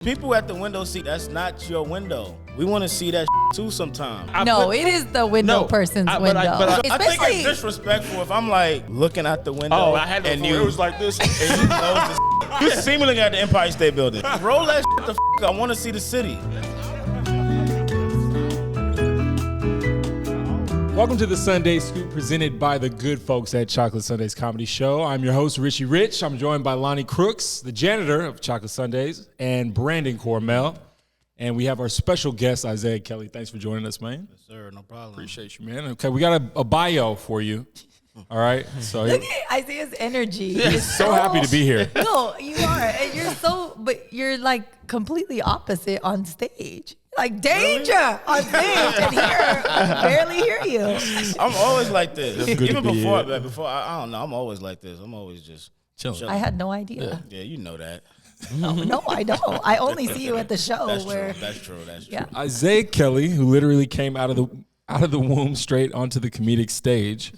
People at the window seat, that's not your window. We want to see that too sometime. It is the window person's window. I think it's disrespectful if I'm like looking out the window. Oh, I had no it was like this. And you close the You're seemingly at the Empire State Building. Roll that the I want to see the city. Welcome to the Sunday Scoop presented by the good folks at Chocolate Sundaes Comedy Show. I'm your host, Richie Rich. I'm joined by Lani Crooks, the janitor of Chocolate Sundaes, and Brandon Cormel. And we have our special guest, Isiah Kelly. Thanks for joining us, man. Yes, sir. No problem. Appreciate you, man. Okay, we got a bio for you. All right. So look at Isiah's energy. He's so happy to be here. No, you are. And but you're like completely opposite on stage. Like danger on stage and barely hear you. I'm always like this. Even before I don't know, I'm always like this. I'm always just chilling. I had no idea. Yeah, you know that. No, I don't. I only see you at the show. That's true. Yeah. Isiah Kelly, who literally came out of the womb straight onto the comedic stage.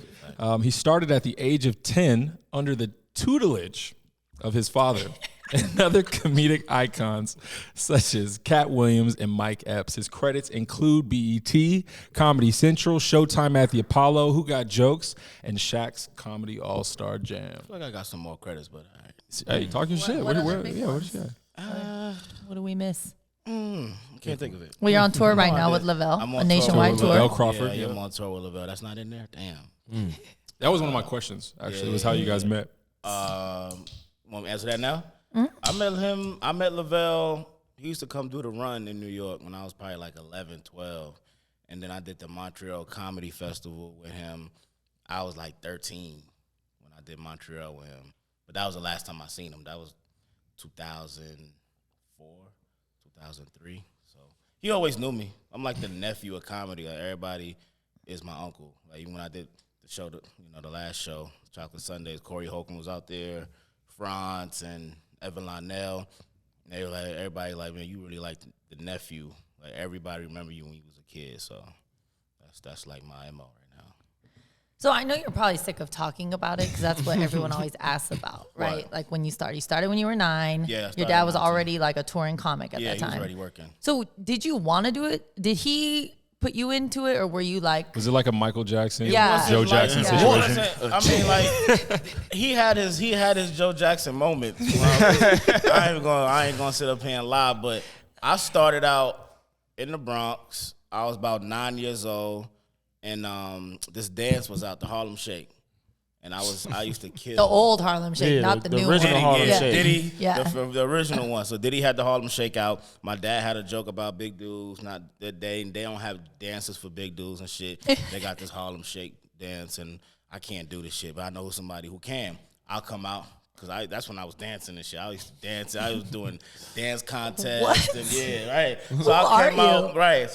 He started at the age of 10 under the tutelage of his father and other comedic icons such as Cat Williams and Mike Epps. His credits include BET, Comedy Central, Showtime at the Apollo, Who Got Jokes, and Shaq's Comedy All-Star Jam. I feel like I got some more credits, but all right. Hey, talk your shit. What you got? What do we miss? I can't think of it. Well, you're on tour right now with Lavelle, a nationwide tour. Lavelle Crawford. Yeah, I'm on tour with Lavelle. That's not in there? Damn. That was one of my questions, actually. It was how you guys met. Want me to answer that now? Mm-hmm. I met Lavelle. He used to come do the run in New York when I was probably like 11, 12. And then I did the Montreal Comedy Festival with him. I was like 13 when I did Montreal with him. But that was the last time I seen him. That was 2004, 2003. So he always knew me. I'm like the nephew of comedy. Like everybody is my uncle. Like even when I did the show, the last show, Chocolate Sundaes, Corey Holcomb was out there, Franz and Evan Lionel. They were like, everybody like, man, you really like the nephew. Like everybody remember you when you was a kid. So that's like my MO right now. So I know you're probably sick of talking about it because that's what everyone always asks about, right? What? Like when you started. You started when you were 9. Yeah. Your dad was already like a touring comic at that time. Yeah, he was already working. So did you want to do it? Did he put you into it, or were you like? Was it like a Michael Jackson, Yeah. Joe Jackson situation? I mean, like he had his Joe Jackson moments. I ain't gonna sit up here and lie, but I started out in the Bronx. I was about 9 years old, and this dance was out, the Harlem Shake, and I used to kill The old Harlem Shake, not the new original one. Harlem yeah, Shake. Diddy, Yeah. the original one. So Diddy had the Harlem Shake out. My dad had a joke about big dudes. Not that they don't have dances for big dudes and shit. They got this Harlem Shake dance, and I can't do this shit, but I know somebody who can. I'll come out. Cause that's when I was dancing and shit. I used to dance. I was doing dance contests and yeah, right. So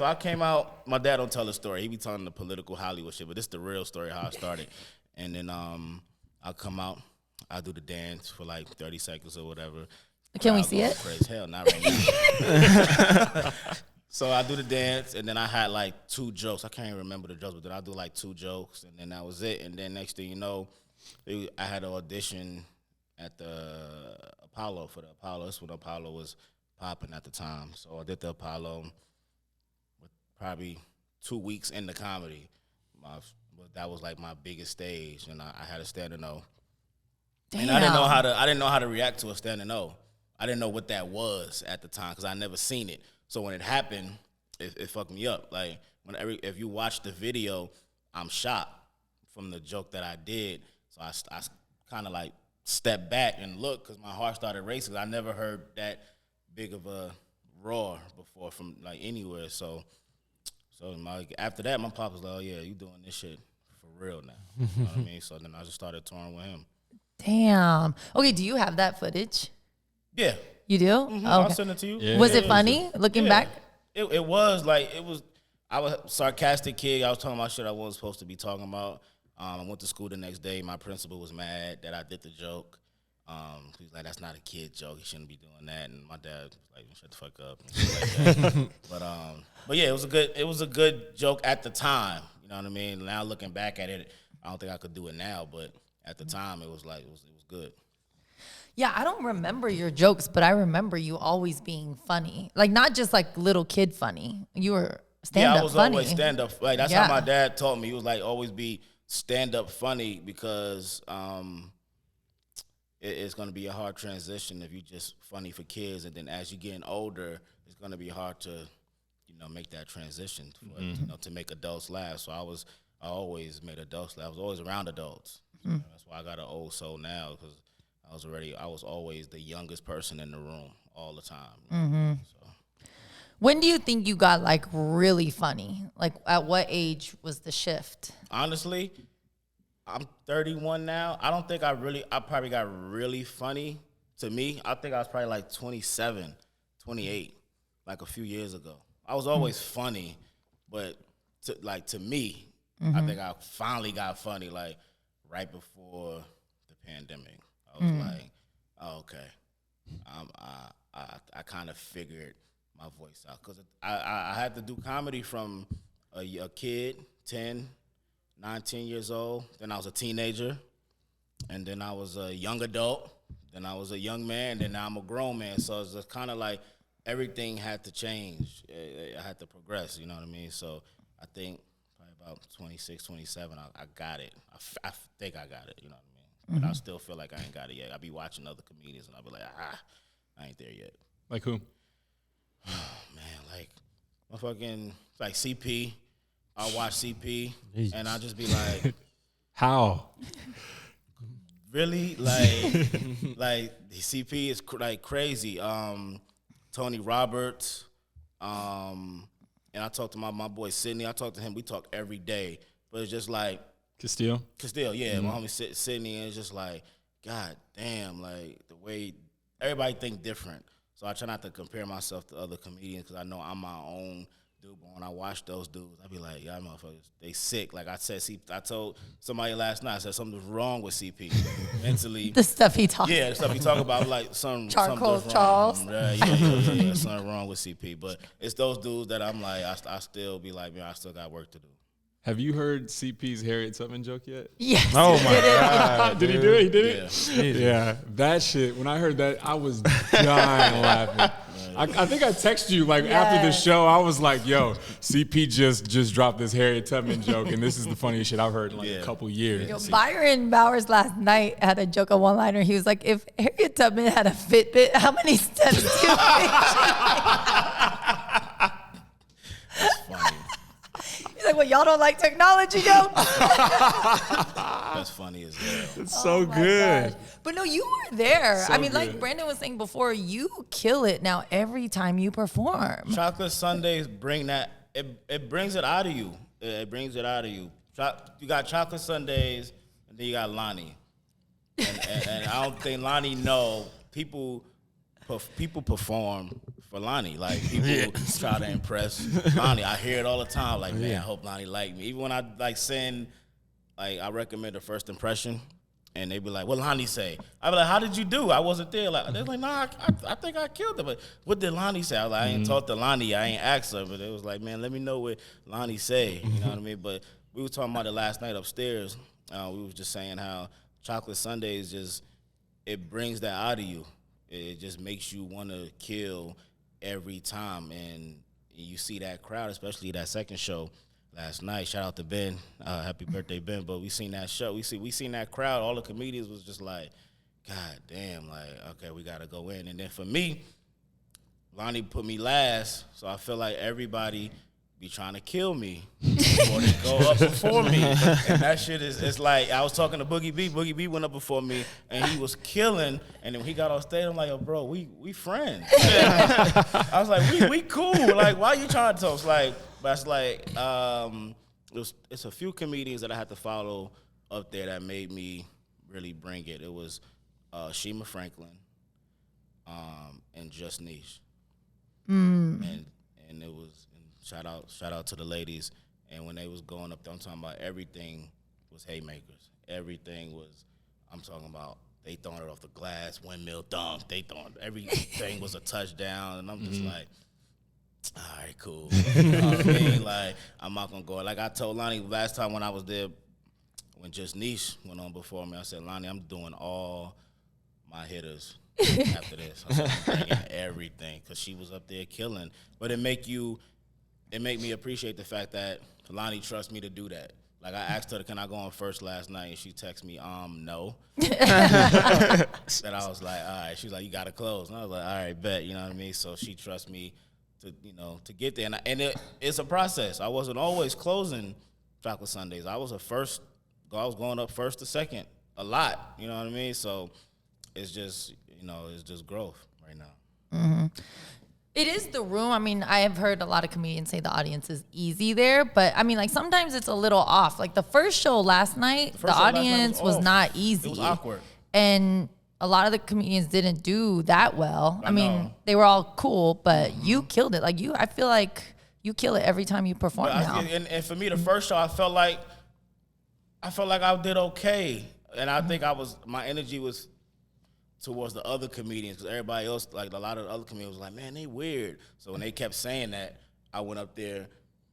I came out. My dad don't tell the story. He be telling the political Hollywood shit, but this is the real story how I started. And then I'll come out. I'll do the dance for like 30 seconds or whatever. Can we see it? Crazy hell, not right now. So I do the dance, and then I had like 2 jokes. I can't even remember the jokes, but then I do like 2 jokes, and then that was it. And then next thing you know, I had an audition at the Apollo for the Apollo. That's when Apollo was popping at the time. So I did the Apollo with probably 2 weeks in the comedy. That was like my biggest stage, and I had a standing O. Damn. And I didn't know how to react to a standing O. I didn't know what that was at the time because I never seen it. So when it happened, it fucked me up. Like if you watch the video, I'm shocked from the joke that I did. So I kind of like step back and look because my heart started racing. I never heard that big of a roar before from like anywhere. So after that, my pop was like, "Oh yeah, you doing this shit for real now?" You know what I mean? So then I just started touring with him. Damn. Okay, do you have that footage? Yeah, You do? mm-hmm. Okay. I'll send it to you. Yeah. Was it funny looking back? It was like I was a sarcastic kid. I was talking about shit I wasn't supposed to be talking about. I went to school the next day. My principal was mad that I did the joke. He was like, "That's not a kid joke. You shouldn't be doing that." And my dad was like, "Shut the fuck up." And shit like that. But yeah, it was a good joke at the time. You know what I mean? Now looking back at it, I don't think I could do it now. But at the time, it was good. Yeah, I don't remember your jokes, but I remember you always being funny. Like, not just like little kid funny. You were stand-up funny. Yeah, I was always stand-up. Like, that's how Yeah. my dad taught me. He was like, always be stand-up funny because it's going to be a hard transition if you just funny for kids. And then as you're getting older, it's going to be hard to, make that transition, to make adults laugh. So I always made adults laugh. I was always around adults. So that's why I got an old soul now, because I was always the youngest person in the room all the time. So. When do you think you got like really funny? Like, at what age was the shift? Honestly, I'm 31 now. I don't think I probably got really funny to me. I think I was probably like 27, 28, like a few years ago. I was always funny, but to me, I think I finally got funny like right before the pandemic. I was like, oh, okay. I kind of figured my voice out, because I had to do comedy from a kid, 10, 19 years old. Then I was a teenager, and then I was a young adult. Then I was a young man. Then now I'm a grown man. So it's just kind of like everything had to change. I had to progress. You know what I mean? So I think probably about 26, 27, I got it. I think I got it. You know what I mean? But I still feel like I ain't got it yet. I be watching other comedians, and I be like, I ain't there yet. Like who? Oh, man, like motherfucking like CP. I'll watch CP, and I'll just be like, How? really? Like CP is like crazy. Tony Roberts, and I talk to my boy Sydney. I talk to him. We talk every day, but it's just like Castillo, yeah. My homie Sydney, and it's just like, God damn, like the way everybody think different. So I try not to compare myself to other comedians, because I know I'm my own dude. But when I watch those dudes, I be like, y'all motherfuckers, they sick. Like I said, I told somebody last night, I said something's wrong with CP mentally. The stuff he talks. Yeah, the stuff he talk about, like Charcoal something's Charles. wrong. Yeah, something wrong with CP. But it's those dudes that I'm like, I still be like, man, I still got work to do. have you heard CP's Harriet Tubman joke yet? Yes. Oh my God! Did he do it? He did Yeah. it? Yeah. That shit, when I heard that, I was dying laughing. I think I texted you like after the show. I was like, yo, CP just dropped this Harriet Tubman joke, and this is the funniest shit I've heard in like a couple years. Yo, Byron Bowers last night had a joke, a one-liner. He was like, if Harriet Tubman had a Fitbit, how many steps do you think? That's funny. He's like, well, y'all don't like technology, yo? That's funny as hell. It's so My good. gosh. But no, you were there. So I mean, like good. Brandon was saying before, you kill it now every time you perform. Chocolate Sundaes bring that. It brings it out of you. It brings it out of you. You got Chocolate Sundaes, and then you got Lani. And I don't think Lani know people perform for Lani. Like people try to impress Lani. I hear it all the time. Like, man, I hope Lani like me. Even when I like send, like I recommend a first impression, and they be like, "What Lani say?" I be like, "How did you do?" I wasn't there. Like they're like, "Nah, I think I killed it." But what did Lani say? I was like, I ain't talked to Lani. I ain't asked her. But it was like, man, let me know what Lani say. You know what I mean? But we were talking about it last night upstairs. We was just saying how Chocolate Sundaes just it brings that out of you. It just makes you want to kill every time, and you see that crowd, especially that second show last night. Shout out to Ben, happy birthday, Ben. But we seen that show. We seen that crowd. All the comedians was just like, God damn, like okay, we gotta go in. And then for me, Lani put me last, so I feel like everybody be trying to kill me before they go up before me. And that shit it's like, I was talking to Boogie B. Boogie B went up before me, and he was killing. And then when he got on stage, I'm like, oh, bro, we friends. I was like, we cool. Like, why you trying to toast? Like, but it's like, it's a few comedians that I had to follow up there that made me really bring it. It was Shima Franklin and Just Niche. And it was, shout out to the ladies. And when they was going up there, I'm talking about everything was haymakers. Everything was, I'm talking about they throwing it off the glass, windmill dunk. They throwing, everything was a touchdown. And I'm just like, all right, cool. You know what I mean? Like, I'm not going to go. Like I told Lani last time when I was there, when Just Niche went on before me, I said, Lani, I'm doing all my hitters after this. I started bringing everything because she was up there killing. But it made me appreciate the fact that Lani trusts me to do that. Like, I asked her, can I go on first last night? And she texted me, no. And I was like, all right. She was like, you got to close. And I was like, all right, bet. You know what I mean? So she trusts me to get there. And it's a process. I wasn't always closing Chocolate Sundaes. I was going up first to second a lot. You know what I mean? So it's just, it's just growth right now. Mm-hmm. It is the room. I mean, I have heard a lot of comedians say the audience is easy there, but I mean, like, sometimes it's a little off. Like the first show last night, the audience was not easy. It was awkward. And a lot of the comedians didn't do that well. I mean, they were all cool, but you killed it. Like I feel like you kill it every time you perform now. And for me, the first show, I felt like I did okay. And I think my energy was towards the other comedians, because everybody else, like a lot of the other comedians was like, man, they weird. So when they kept saying that, I went up there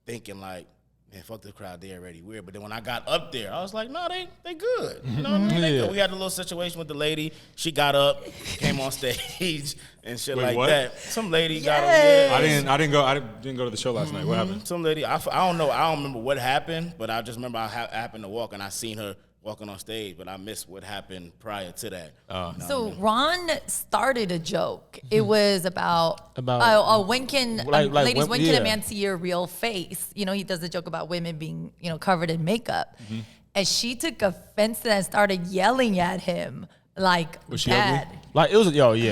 thinking like, man, fuck this crowd, they already weird. But then when I got up there, I was like, no, they good. You know what I mean? They good. We had a little situation with the lady. She got up, came on stage and shit that. Some lady got up there. I didn't go to the show last night. What happened? Some lady, I don't know. I don't remember what happened, but I just remember I happened to walk and I seen her walking on stage, but I missed what happened prior to that. So Ron started a joke. It was about Winkin, ladies Winkin a man see your real face. He does a joke about women being, covered in makeup. Mm-hmm. And she took offense to that and started yelling at him like was she bad. Ugly? Like it was,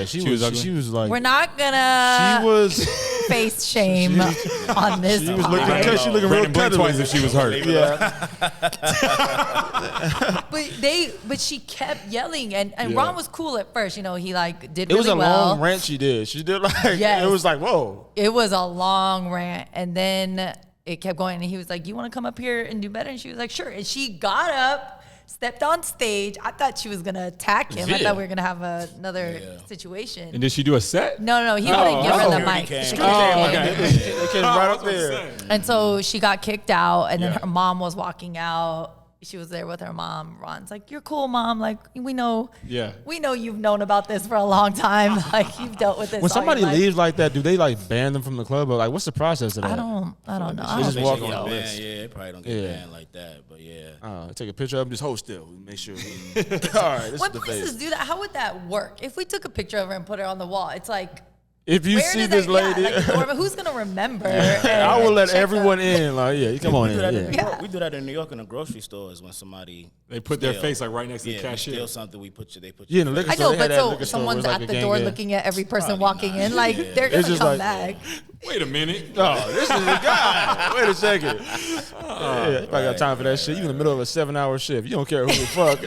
she was like, we're not gonna she was face shame on this. She was looking real cuddly twice if she was hurt. Yeah. But she kept yelling, and Ron was cool at first. He like did really well. It was a long rant she did. She did it was like, whoa. It was a long rant, and then it kept going, and he was like, you want to come up here and do better? And she was like, sure. And she got up, stepped on stage. I thought she was going to attack him. I thought we were going to have another situation. And did she do a set? No. He wouldn't give her the mic. They came right up there. And so she got kicked out, and then her mom was walking out. She was there with her mom. Ron's like, you're cool, Mom. Like, we know you've known about this for a long time. Like, you've dealt with this. When somebody leaves like that, do they like ban them from the club? Or like, what's the process of that? I don't know. They just walk on. They probably don't get banned like that, but yeah. Take a picture of them, just hold still. Make sure. All right, when places do that, how would that work? If we took a picture of her and put her on the wall, it's like, if you see this lady, who's gonna remember? I will let everyone in. Like, come on in. We do that in New York in the grocery stores when somebody they put their face like right next to the cashier. Steal something, they put in the liquor store. I know, but someone's at the door looking at every person walking in. Like they're gonna come back. Wait a minute. Oh, this is the guy. Wait a second. You probably got time for that shit. You in the middle of a 7-hour shift. You don't care who the fuck.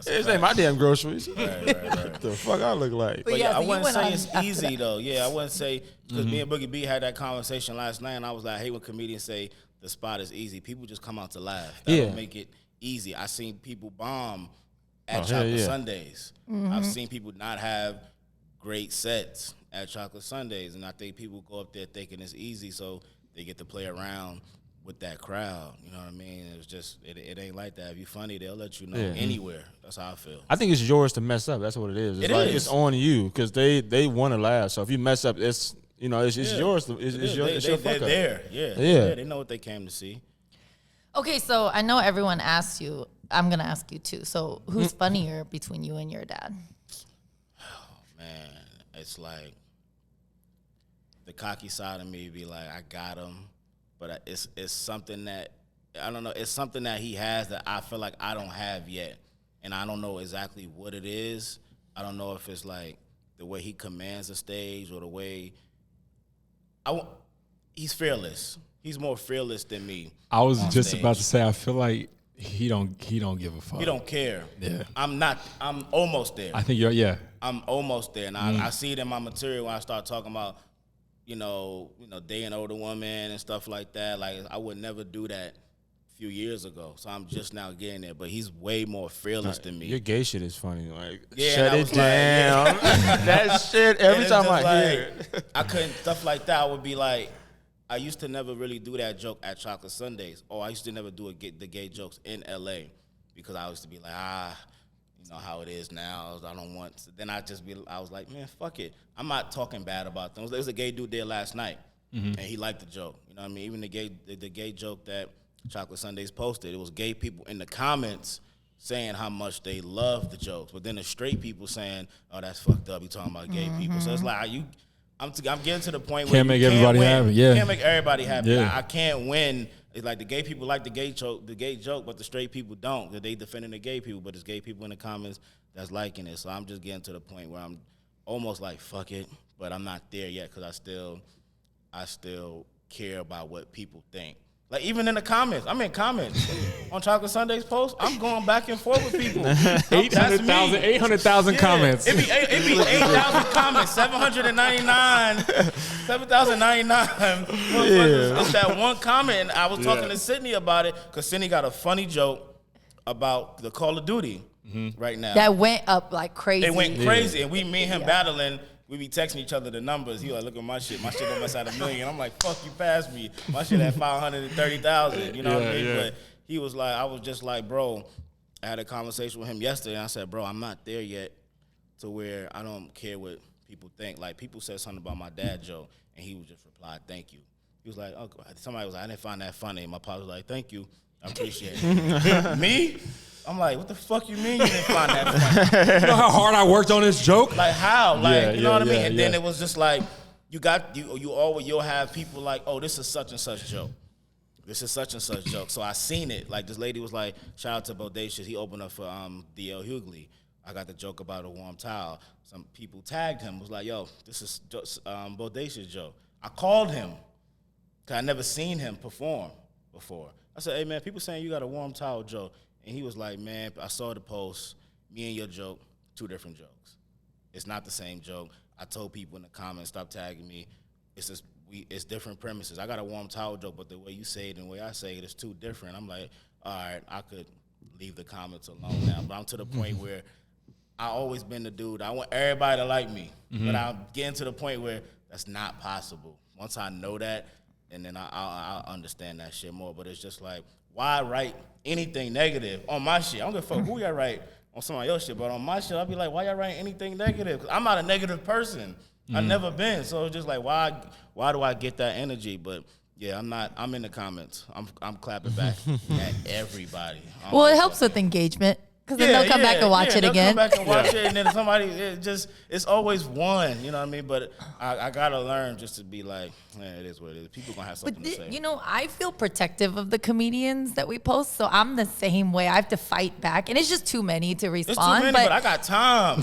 This ain't my damn groceries. What the fuck I look like? But I wouldn't say it's easy though. Yeah, I wouldn't say, because me and Boogie B had that conversation last night, and I was like, I hate when comedians say the spot is easy. People just come out to laugh. That don't make it easy. I seen people bomb at Chocolate Sundaes. I've seen people not have great sets at Chocolate Sundaes, and I think people go up there thinking it's easy, so they get to play around with that crowd. You know what I mean? It's just it ain't like that. If you're funny, they'll let you know anywhere. That's how I feel. I think it's yours to mess up. That's what it is. It's on you because they want to laugh. So if you mess up, it's yours. It's your fuck up. They're there. Yeah. They know what they came to see. Okay, so I know everyone asks you. I'm gonna ask you too. So who's funnier between you and your dad? Oh man, it's like the cocky side of me be like, I got him. But it's something that, I don't know, it's something that he has that I feel like I don't have yet. And I don't know exactly what it is. I don't know if it's like the way he commands the stage or the way, he's fearless. He's more fearless than me. I was just about to say, I feel like he don't give a fuck. He don't care. Yeah. I'm almost there. I think I'm almost there. And I see it in my material when I start talking about, dating older women and stuff like that. Like, I would never do that a few years ago. So I'm just now getting there. But he's way more fearless than me. Your gay shit is funny. Like, shut it down. That shit, every time I hear it. I couldn't, stuff like that, I would be like, I used to never really do that joke at Chocolate Sundaes. Or I used to never do the gay jokes in L.A. because I used to be like, you know how it is now. I don't want. So then I was like, man, fuck it. I'm not talking bad about them. There was a gay dude there last night, and he liked the joke. You know what I mean? Even the gay joke that Chocolate Sundaes posted, it was gay people in the comments saying how much they love the jokes, but then the straight people saying, "Oh, that's fucked up. You talking about gay people?" So it's like I'm getting to the point where can't make everybody happy. Yeah, can't make everybody happy. Yeah. I can't win. It's like the gay people like the gay joke, but the straight people don't. They defending the gay people, but it's gay people in the comments that's liking it. So I'm just getting to the point where I'm almost like fuck it, but I'm not there yet because I still care about what people think. Like, even in the comments, I'm in comments on Chocolate Sundaes post. I'm going back and forth with people. 800,000 comments. It'd be 8,000 comments, 799. It's that one comment, and I was talking to Sydney about it because Sydney got a funny joke about the Call of Duty right now. That went up like crazy. It went crazy, and me and him battling. We be texting each other the numbers. He like, look at my shit. My shit almost at 1 million. I'm like, fuck, you passed me. My shit at 530,000. You know what I mean? But he was like, I was just like, bro, I had a conversation with him yesterday. And I said, bro, I'm not there yet to where I don't care what people think. Like, people said something about my dad joke, and he would just reply, thank you. He was like, oh, somebody was like, I didn't find that funny. And my pop was like, thank you. I appreciate it. Me? I'm like, what the fuck you mean you didn't find that funny? You know how hard I worked on this joke? Like, how? Like, you know what I mean? And then it was just like, you'll have people like, oh, this is such and such joke. This is such and such joke. So I seen it. Like, this lady was like, shout out to Bodacious. He opened up for D.L. Hughley. I got the joke about a warm towel. Some people tagged him. Was like, yo, this is Bodacious joke. I called him because I never seen him perform before. I said, hey, man, people saying you got a warm towel joke. And he was like, man, I saw the post. Me and your joke, 2 different jokes. It's not the same joke. I told people in the comments, stop tagging me. It's different premises. I got a warm towel joke, but the way you say it and the way I say it is 2 different. I'm like, all right, I could leave the comments alone now. But I'm to the point where I always been the dude. I want everybody to like me. But I'm getting to the point where that's not possible. Once I know that, and then I'll understand that shit more. But it's just like, why write anything negative on my shit? I don't give a fuck who y'all write on somebody else's shit, but on my shit, I'll be like, why y'all writing anything negative? 'Cause I'm not a negative person. I've never been. So it's just like, why do I get that energy? But yeah, I'm in the comments. I'm clapping back at everybody. Well, it helps with engagement. Because then they'll come back and watch it again. They'll come back and watch it, and then somebody, it's always one, you know what I mean? But I got to learn just to be like, man, it is what it is. People going to have something to say. You know, I feel protective of the comedians that we post, so I'm the same way. I have to fight back, and it's just too many to respond. It's too many, but I got time.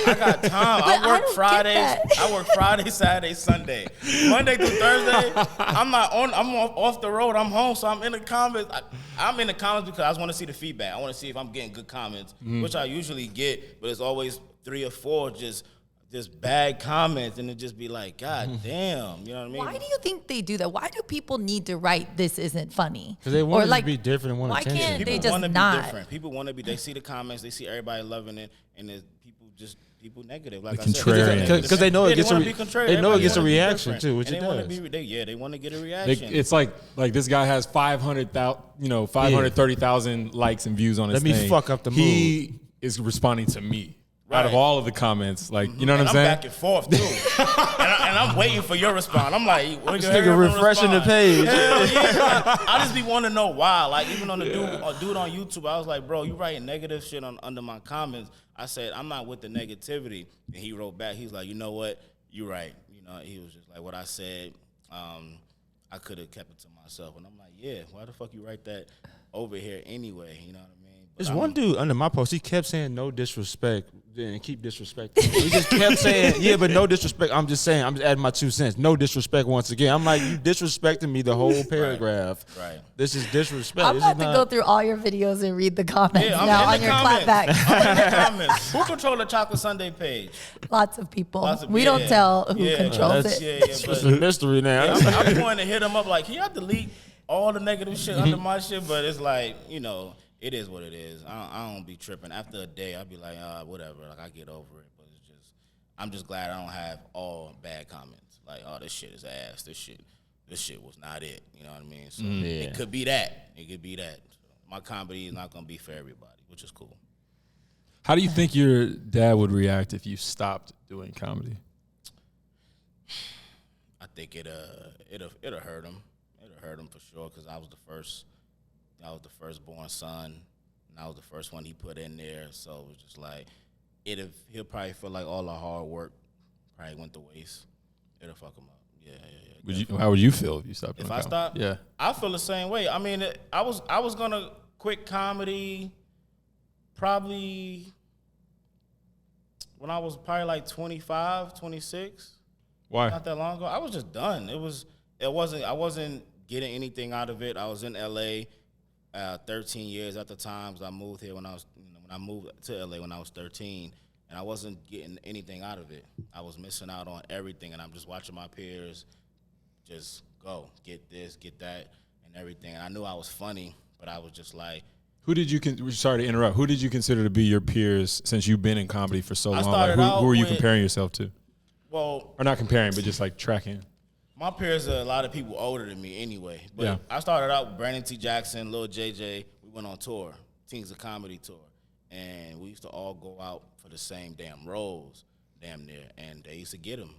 I got time. I work Fridays. I work Friday, Saturday, Sunday. Monday through Thursday, I'm off the road. I'm home, so I'm in the comments. I'm in the comments because I just want to see the feedback. I want to see if I'm getting good comments, which I usually get, but it's always 3 or 4 just bad comments, and it just be like, God damn, you know what I mean? Why do you think they do that? Why do people need to write "this isn't funny"? Because they want to be different and want attention. Why can't people they just want to not? be different. People want to be. They see the comments, they see everybody loving it, and there's people negative. Like I said, because they know it gets a reaction too, which and it does. They want to get a reaction. It's like this guy has 530,000 likes and views on his thing. Let me fuck up the mood. He is responding to me. Out of all of the comments, like, you know what I'm saying? I'm back and forth, too. and I'm waiting for your response. I'm like, this nigga refreshing the page. Hell yeah. I just be wanting to know why. Like, even on the dude on YouTube, I was like, bro, you writing negative shit under my comments. I said, I'm not with the negativity. And he wrote back, he's like, you know what? You're right. You know, he was just like, what I said, I could have kept it to myself. And I'm like, yeah, why the fuck you write that over here anyway? You know what I mean? But There's one dude under my post, he kept saying no disrespect. And keep disrespecting. He just kept saying, yeah, but no disrespect. I'm just adding my 2 cents. No disrespect once again. I'm like, you disrespecting me the whole paragraph. Right. This is disrespect. I'm about to go through all your videos and read the comments now on your clapback. I'm in the comments. Who controls the Chocolate Sunday page? Lots of people. We don't tell who controls it. It's a mystery now. I'm going to hit him up like, can y'all delete all the negative shit under my shit? But it's like, you know, it is what it is. I don't be tripping. After a day, I'll be like, whatever. Like, I get over it. But it's just, I'm just glad I don't have all bad comments. Like, oh, this shit is ass. This shit was not it. You know what I mean? So it could be that. It could be that. So my comedy is not gonna be for everybody, which is cool. How do you think your dad would react if you stopped doing comedy? I think it'll hurt him. It'll hurt him for sure because I was the firstborn son, and I was the first one he put in there. So it was just like he'll probably feel like all the hard work probably went to waste. It'll fuck him up. Yeah. How would you feel if you stopped doing comedy? If I stopped? Yeah. I feel the same way. I mean, I was gonna quit comedy probably when I was probably like 25, 26. Why? Not that long ago. I was just done. I wasn't getting anything out of it. I was in LA 13 years at the time. I moved here when I moved to LA when I was 13, and I wasn't getting anything out of it. I was missing out on everything, and I'm just watching my peers just go, get this, get that, and everything. And I knew I was funny, but I was just like, sorry to interrupt. Who did you consider to be your peers since you've been in comedy for so long? Who are you comparing yourself to? Well, or not comparing, but just like tracking. My peers are a lot of people older than me anyway. But yeah. I started out with Brandon T. Jackson, Lil JJ. We went on tour, Teens of Comedy tour. And we used to all go out for the same damn roles, damn near. And they used to get them.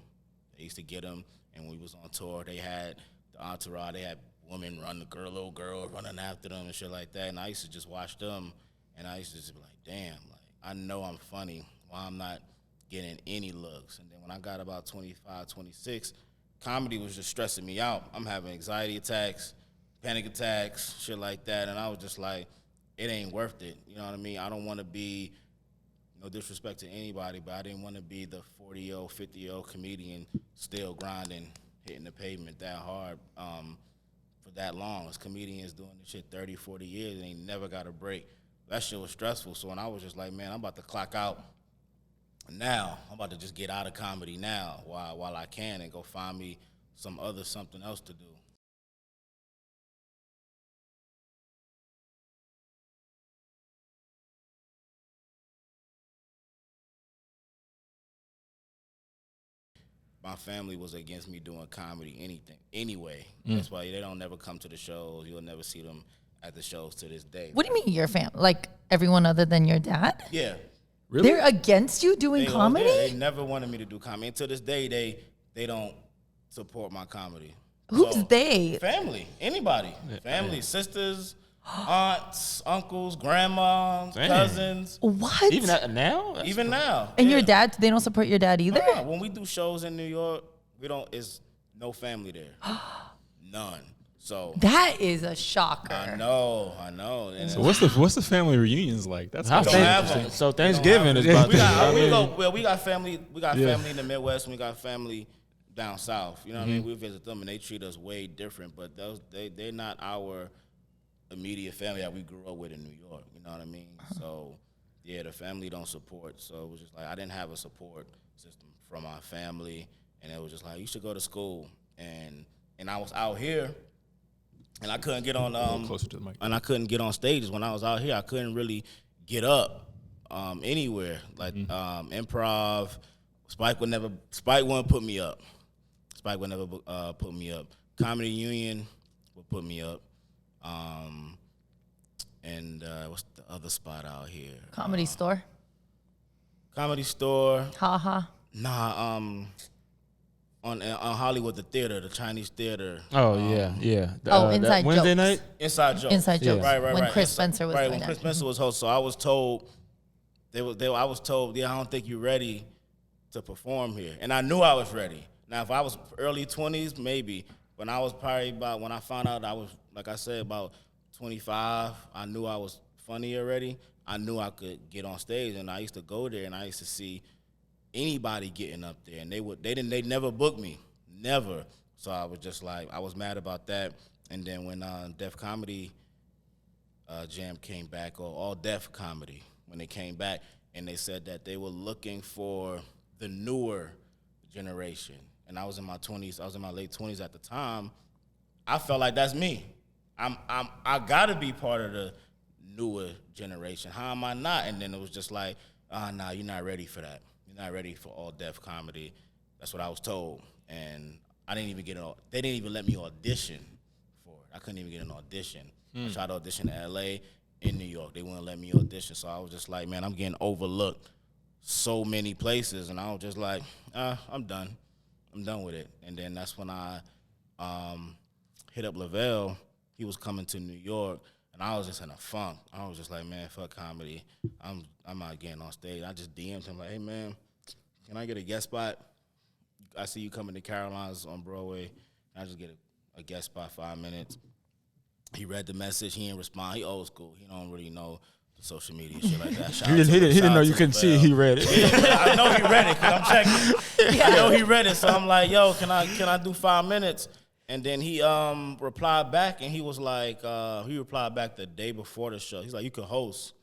And when we was on tour, they had the entourage. They had women little girl running after them and shit like that. And I used to just watch them. And I used to just be like, damn, I know I'm funny. Why I'm not getting any looks? And then when I got about 25, 26, comedy was just stressing me out. I'm having anxiety attacks, panic attacks, shit like that. And I was just like, it ain't worth it. You know what I mean? I don't want to be, no disrespect to anybody, but I didn't want to be the 40-year-old, 50-year-old comedian still grinding, hitting the pavement that hard for that long. As comedians doing this shit 30, 40 years and they never got a break. That shit was stressful. So when I was just like, man, I'm about to clock out now. I'm about to just get out of comedy now while I can and go find me something else to do. My family was against me doing comedy anyway. That's why they don't never come to the shows. You'll never see them at the shows to this day. What do you mean your family? Like everyone other than your dad? Yeah. Really? They're against you doing comedy? They never wanted me to do comedy. And to this day, they don't support my comedy. Who's they? Family. Anybody. Family. Sisters, aunts, uncles, grandma, cousins. What? Even now? Even now. And your dad, they don't support your dad either? When we do shows in New York, it's no family there. None. So that is a shocker. I know. And so what's the family reunions like? That's so Thanksgiving is about we got family. We got family in the Midwest, and we got family down south. You know what I mean? We visit them, and they treat us way different. But they're not our immediate family that we grew up with in New York. You know what I mean? So yeah, the family don't support. So it was just like I didn't have a support system from my family, and it was just like you should go to school. And I was out here. And I couldn't get on closer to the mic. And I couldn't get on stages when I was out here. I couldn't really get up anywhere like improv. Spike wouldn't put me up. Spike would never put me up. Comedy Union would put me up. And what's the other spot out here? Comedy Store. Comedy Store. Ha ha. Nah. On Hollywood, the Chinese theater. Oh, yeah. Inside Wednesday Jokes. night? Inside Jokes. Inside Jokes. Right. When Chris Spencer was doing when Chris Spencer was host. So I was told, I was told, I don't think you're ready to perform here. And I knew I was ready. Now, if I was early 20s, maybe. When I was probably when I found out I was, like I said, about 25, I knew I was funny already. I knew I could get on stage. And I used to go there, and I used to see anybody getting up there, and they never booked me, never. So I was just like, I was mad about that. And then when Def Comedy Jam came back, or All Def Comedy, when they came back, and they said that they were looking for the newer generation, and I was in my 20s, I was in my late 20s at the time. I felt like that's me. I gotta be part of the newer generation. How am I not? And then it was just like, nah, you're not ready for that. You're not ready for All Def Comedy. That's what I was told. And I didn't even they didn't even let me audition for it. I couldn't even get an audition. I tried to audition in LA, in New York. They wouldn't let me audition. So I was just like, man, I'm getting overlooked so many places. And I was just like, I'm done. I'm done with it. And then that's when I hit up Lavelle. He was coming to New York, and I was just in a funk. I was just like, man, fuck comedy. I'm not getting on stage. I just DM'd him like, hey, man, can I get a guest spot? I see you coming to Caroline's on Broadway. I just get a guest spot, 5 minutes. He read the message. He didn't respond. He old school. He don't really know the social media shit like that. He didn't know you couldn't see it. He read it. Yeah, I know he read it because I'm checking. I know he read it, so I'm like, yo, can I do 5 minutes? And then he replied back, and he was like, he replied back the day before the show. He's like, you can host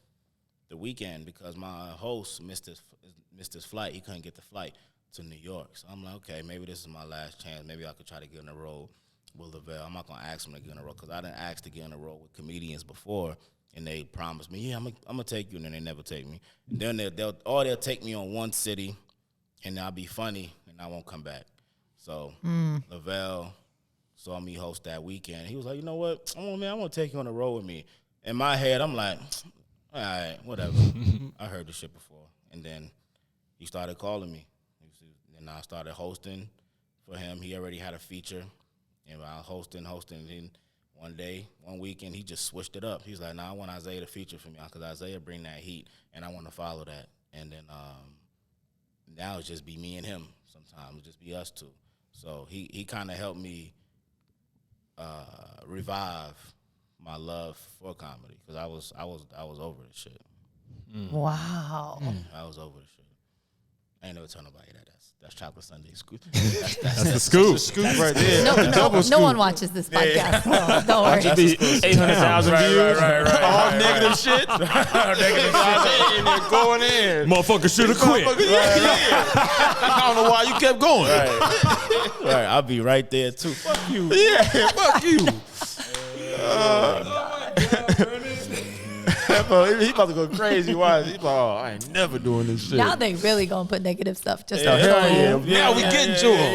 the weekend because my host missed his flight. He couldn't get the flight to New York. So I'm like, okay, maybe this is my last chance. Maybe I could try to get in a role with Lavelle. I'm not going to ask him to get in a role because I didn't ask to get in a role with comedians before, and they promised me, yeah, I'm going to take you, and then they never take me. And then they'll take me on one city, and I'll be funny, and I won't come back. So Lavelle saw me host that weekend. He was like, you know what? I want to take you on a road with me. In my head, I'm like, all right, whatever. I heard this shit before. And then he started calling me. And I started hosting for him. He already had a feature. And I was hosting. And then one weekend, he just switched it up. He's like, nah, I want Isiah to feature for me because Isiah bring that heat, and I want to follow that. And then now it's just be me and him sometimes. It'll just be us two. So he kind of helped me revive my love for comedy because I was over this shit. Wow. I was over this shit. I ain't never tell nobody that. That's chocolate Sunday scoop. That's the scoop. That's the scoop right there. No one watches this podcast. So don't worry. Should be 800,000 views. Right. All negative shit. Negative shit. And they're going in. Motherfucker should have quit. I don't know why you kept going. Right. I'll be right there too. Fuck you. Yeah, fuck you. He about to go crazy. Why? He's like, oh, I ain't never doing this shit. Now they really gonna put negative stuff just on hell yeah. Now we getting to him.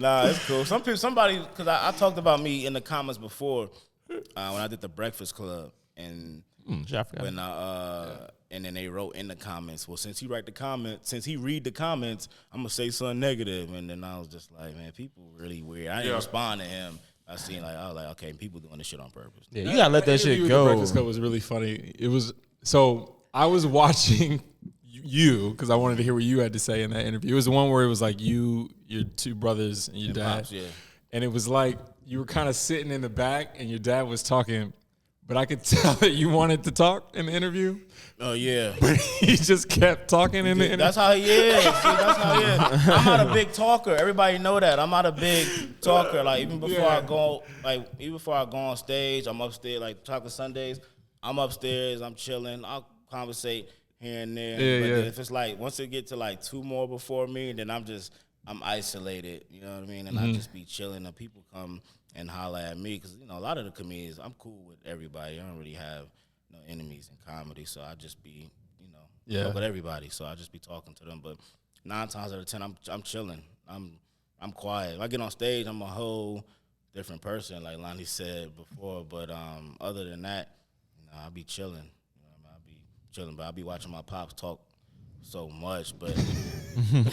Nah, it's cool. Somebody, because I talked about me in the comments before when I did the Breakfast Club, and when and then they wrote in the comments, well, since he read the comments, I'm gonna say something negative, and then I was just like, man, people really weird. I didn't respond to him. I was like, okay, people doing this shit on purpose. Yeah, you gotta let that shit go. The Breakfast Club was really funny. So I was watching you because I wanted to hear what you had to say in that interview. It was the one where it was like you, your two brothers, and your dad. Pops, yeah. And it was like you were kind of sitting in the back, and your dad was talking, but I could tell that you wanted to talk in the interview. Oh, yeah. But he just kept talking in the interview. That's how he is. See, that's how he is. I'm not a big talker. Everybody know that. I'm not a big talker. Like, even before I go on stage, I'm upstairs, like Chocolate Sundaes. I'm upstairs, I'm chilling. I'll conversate here and there. But if it's like, once it get to like two more before me, then I'm isolated. You know what I mean? And I just be chilling, and people come and holler at me because, you know, a lot of the comedians, I'm cool with everybody. I don't really have no enemies in comedy, so I just be, talk with everybody. So I just be talking to them. But 9 times out of 10, I'm chilling. I'm quiet. If I get on stage, I'm a whole different person, like Lani said before. But other than that, I'll be chilling. I'll be chilling, but I'll be watching my pops talk so much. But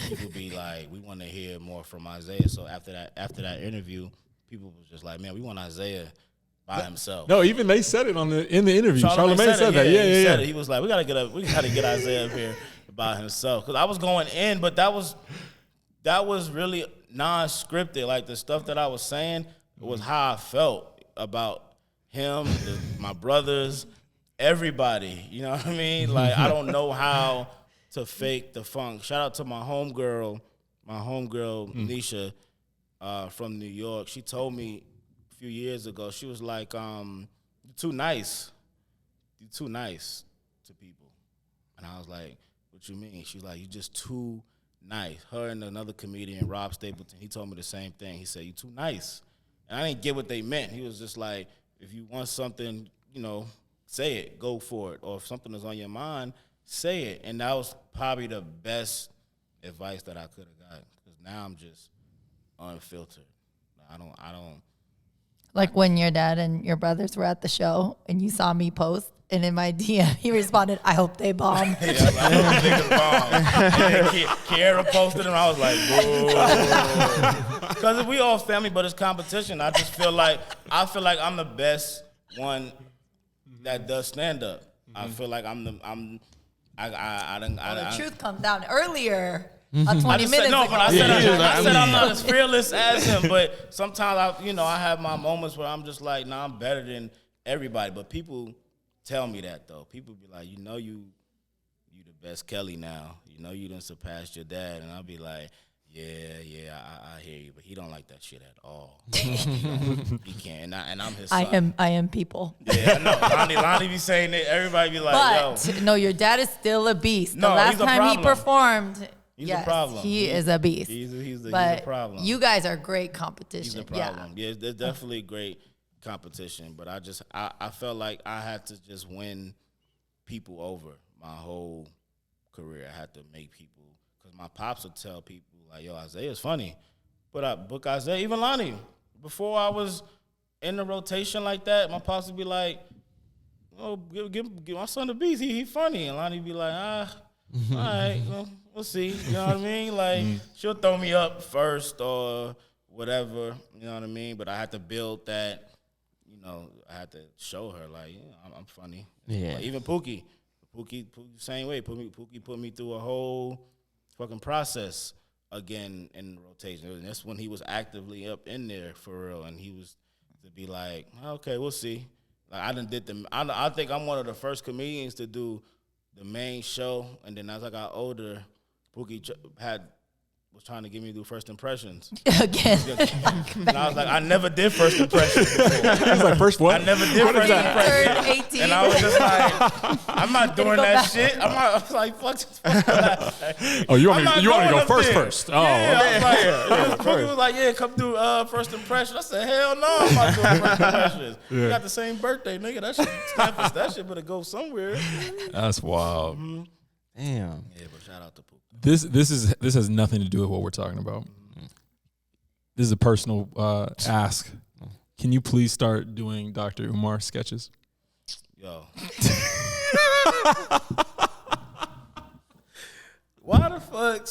people be like, we want to hear more from Isiah. So after that interview, people was just like, man, we want Isiah by himself. No, even they said it in the interview. Charlamagne said that. Yeah. He was like, we gotta get Isiah up here by himself. Because I was going in, but that was really non-scripted. Like the stuff that I was saying was how I felt about him, my brothers, everybody. You know what I mean? Like I don't know how to fake the funk. Shout out to my homegirl Nisha from New York. She told me few years ago, she was like, you're too nice. You're too nice to people. And I was like, what you mean? She's like, you're just too nice. Her and another comedian, Rob Stapleton, he told me the same thing. He said, you're too nice. And I didn't get what they meant. He was just like, if you want something, say it, go for it. Or if something is on your mind, say it. And that was probably the best advice that I could have got. Because now I'm just unfiltered. Like when your dad and your brothers were at the show and you saw me post, and in my DM, he responded, "I hope they bomb." Yeah, I hope niggas bomb. And then Keera posted him. I was like, boo. Because we all family, but it's competition. I just feel like I'm the best one that does stand up. I feel like the truth comes down earlier. 20 minutes ago. I said I'm not as fearless as him, but sometimes I have my moments where I'm just like, nah, I'm better than everybody. But people tell me that though. People be like, you the best Kelly now. You done surpassed your dad, and I'll be like, yeah, I hear you, but he don't like that shit at all. He can't, and I'm his son. I am people. Yeah, I know. Lani be saying it. Everybody be like, but no, your dad is still a beast. The No, last he's a time he problem. performed. He's yes, a problem. He is a beast. He's but a problem. You guys are great competition. He's a problem. Yeah, there's definitely great competition, but I felt like I had to just win people over my whole career. I had to make people, because my pops would tell people like, yo, Isiah's funny, but I book Isiah. Even Lani, before I was in the rotation like that, my pops would be like, oh, give my son the beats. He funny. And Lani would be like, all right, well, we'll see. You know what I mean? Like, she'll throw me up first or whatever. You know what I mean? But I had to build that. I had to show her like, I'm funny. Yeah. Like, even Pookey, same way. Pookey put me through a whole fucking process again in rotation. And that's when he was actively up in there for real, and he was to be like, okay, we'll see. Like I think I'm one of the first comedians to do the main show, and then as I got older, Pookey was trying to get me to do first impressions. Again. And I was like, I never did first impressions before. He was like, first what? I never did first impressions. 18. And I was just like, I'm not doing that shit. I was like, fuck this. Oh, you want me to go first? Oh, yeah. Pookey was like, yeah, come do first impression. I said, hell no, I'm not doing first impressions. We got the same birthday, nigga. That shit better go somewhere. That's wild. Damn. Yeah, but shout out to Pookey. This has nothing to do with what we're talking about. This is a personal ask. Can you please start doing Dr. Umar sketches? Yo. Why the fuck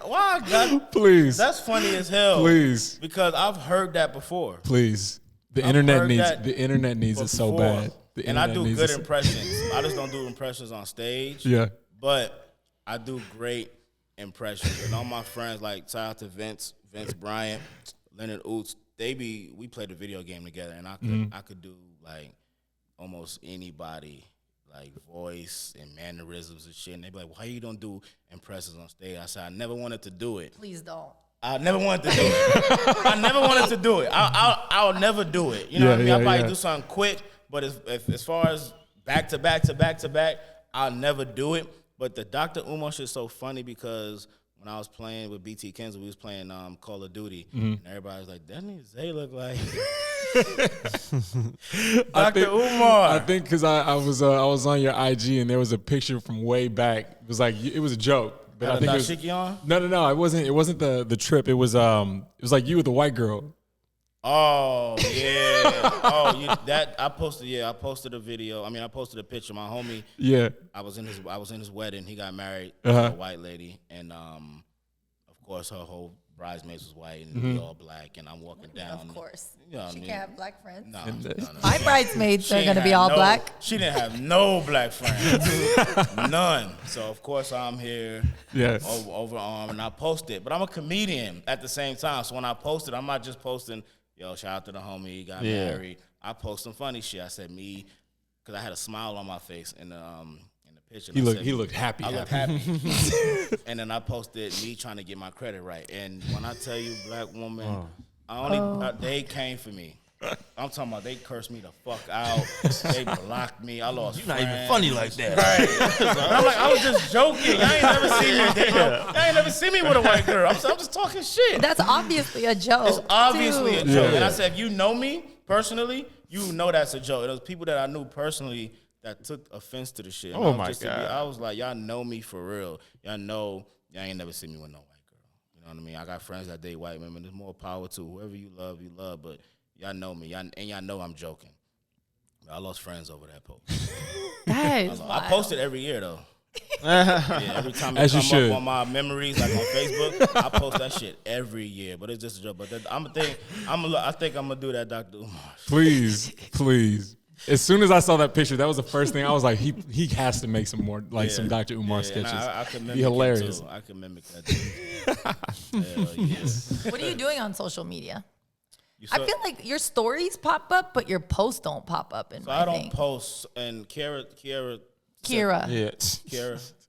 why I got Please. That's funny as hell. Please. Because I've heard that before. Please. The I've internet heard needs it so bad. And I do good impressions. I just don't do impressions on stage. Yeah. But I do great impressions. And all my friends, like shout out to Vince Bryant, Leonard Oots, we played a video game together, and I could do like almost anybody, like voice and mannerisms and shit. And they be like, why you don't do impressions on stage? I said, I never wanted to do it. Please don't. I never wanted to do it. I never wanted to do it. I'll never do it. You know what I mean? I'll probably do something quick, but as far as back to back, I'll never do it. But the Dr. Umar shit is so funny because when I was playing with BT Kenzel, we was playing Call of Duty, and everybody was like, that nigga Zay look like Dr. Umar. I think because I was on your IG and there was a picture from way back. It was like it was a joke. But I think it was, on? No. It wasn't the trip. It was like you with the white girl. Oh yeah. I posted a video. I mean, I posted a picture. My homie. Yeah. I was in his wedding. He got married to a white lady, and of course her whole bridesmaids was white and we all black. And I'm walking down. Of course. You know she can't have black friends. No. My bridesmaids are gonna be all black. She didn't have no black friends. None. So of course I'm here. Yes. Over and I posted. But I'm a comedian at the same time. So when I posted, I'm not just posting. Yo, shout out to the homie, he got married. I post some funny shit. I said me, because I had a smile on my face in the picture. He looked happy. I looked happy. And then I posted me trying to get my credit right. And when I tell you, black woman, they came for me. I'm talking about they cursed me the fuck out. They blocked me. I lost You're not friends. even funny like that. Right. I'm like, I was just joking. Y'all ain't never seen me. Y'all ain't never seen me with a white girl. I'm just talking shit. That's obviously a joke. It's obviously a joke. Yeah. And I said, if you know me personally, you know that's a joke. And those people that I knew personally that took offense to the shit. Oh my God. I was like, y'all know me for real. Y'all know y'all ain't never seen me with no white girl. You know what I mean? I got friends that date white women. There's more power to whoever you love, but Y'all know me, and y'all know I'm joking. I lost friends over that post. I post it every year though. Every time it comes up on my memories, like on Facebook, I post that shit every year. But it's just a joke. But I think I'm gonna do that, Dr. Umar. Please. As soon as I saw that picture, that was the first thing I was like, he has to make some more some Dr. Umar sketches. I can mimic be hilarious. I can mimic that too. Hell yeah. What are you doing on social media? I feel like your stories pop up, but your posts don't pop up. I don't post. And Keera. Yeah.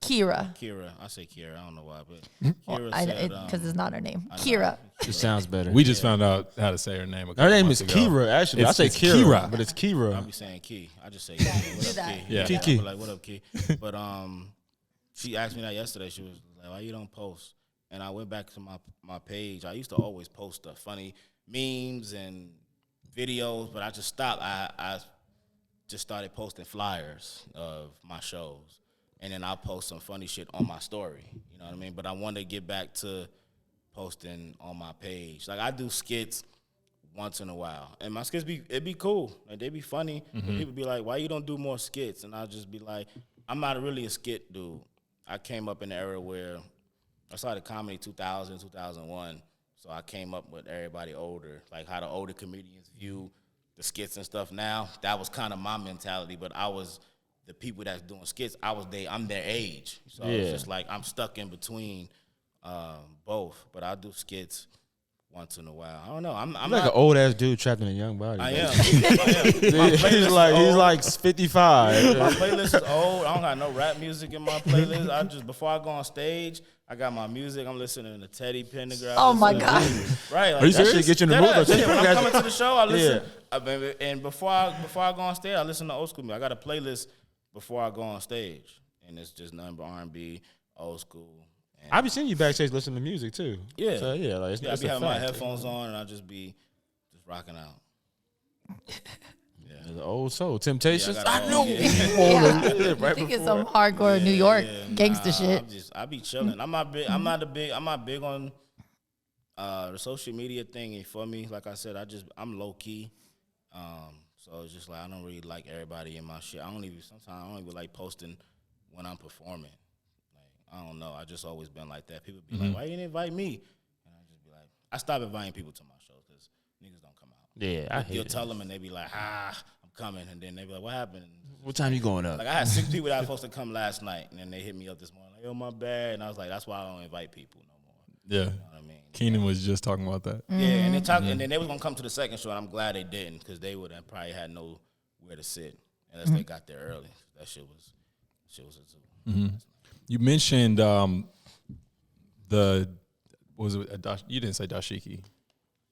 Keera. I say Keera. I don't know why, but Keera said because it's not her name. Keera. It sounds better. We just found out how to say her name. Her name is Keera. Actually, I say Keera, but it's Keera. I be saying Key. I just say Key. What up, Key? Yeah. Key. Like, what up, Key? But she asked me that yesterday. She was like, "Why you don't post?" And I went back to my page. I used to always post funny memes and videos, but I just stopped. I just started posting flyers of my shows, and then I'll post some funny shit on my story. You know what I mean? But I want to get back to posting on my page. Like I do skits once in a while, and my skits it'd be cool. Like they be funny. Mm-hmm. People be like, "Why you don't do more skits?" And I'll just be like, "I'm not really a skit dude. I came up in the era where I started comedy 2000, 2001." So I came up with everybody older, like how the older comedians view the skits and stuff now. That was kind of my mentality, but I was the people that's doing skits. I'm their age. So it's just like I'm stuck in between both. But I do skits once in a while. I don't know. I'm like an old ass dude trapped in a young body. I am. He's like 55. My playlist is old. I don't got no rap music in my playlist. Before I go on stage, I got my music. I'm listening to Teddy Pendergrass. Oh my God! Right? Like, are you serious? That shit get you in the mood. When I'm coming to the show, I listen. And before I go on stage, I listen to old school music. I got a playlist before I go on stage, and it's just nothing but R&B, old school. I be seeing you backstage listening to music too. Yeah. So like I be having my headphones on, and I just be rocking out. The old soul, Temptations. I know. I think it's some hardcore New York gangster shit. I be chilling. I'm not big on the social media thing. And for me, like I said, I'm low key. So it's just like I don't really like everybody in my shit. Sometimes I don't even like posting when I'm performing. Like I don't know. I just always been like that. People be like, "Why you didn't invite me?" And I just be like, I stop inviting people to my shows because niggas don't come out. Yeah, You'll tell them and they be like, I'm coming. And then they be like, what happened? What time you going up? Like I had 6 people that were supposed to come last night, and then they hit me up this morning like, "Yo, my bad." And I was like, that's why I don't invite people no more. Yeah. You know what I mean? Keenan was just talking about that. Yeah, and and then they was gonna come to the second show, and I'm glad they didn't because they would have probably had nowhere to sit unless they got there early. That shit was a zoo. Mm-hmm. You mentioned you didn't say dashiki.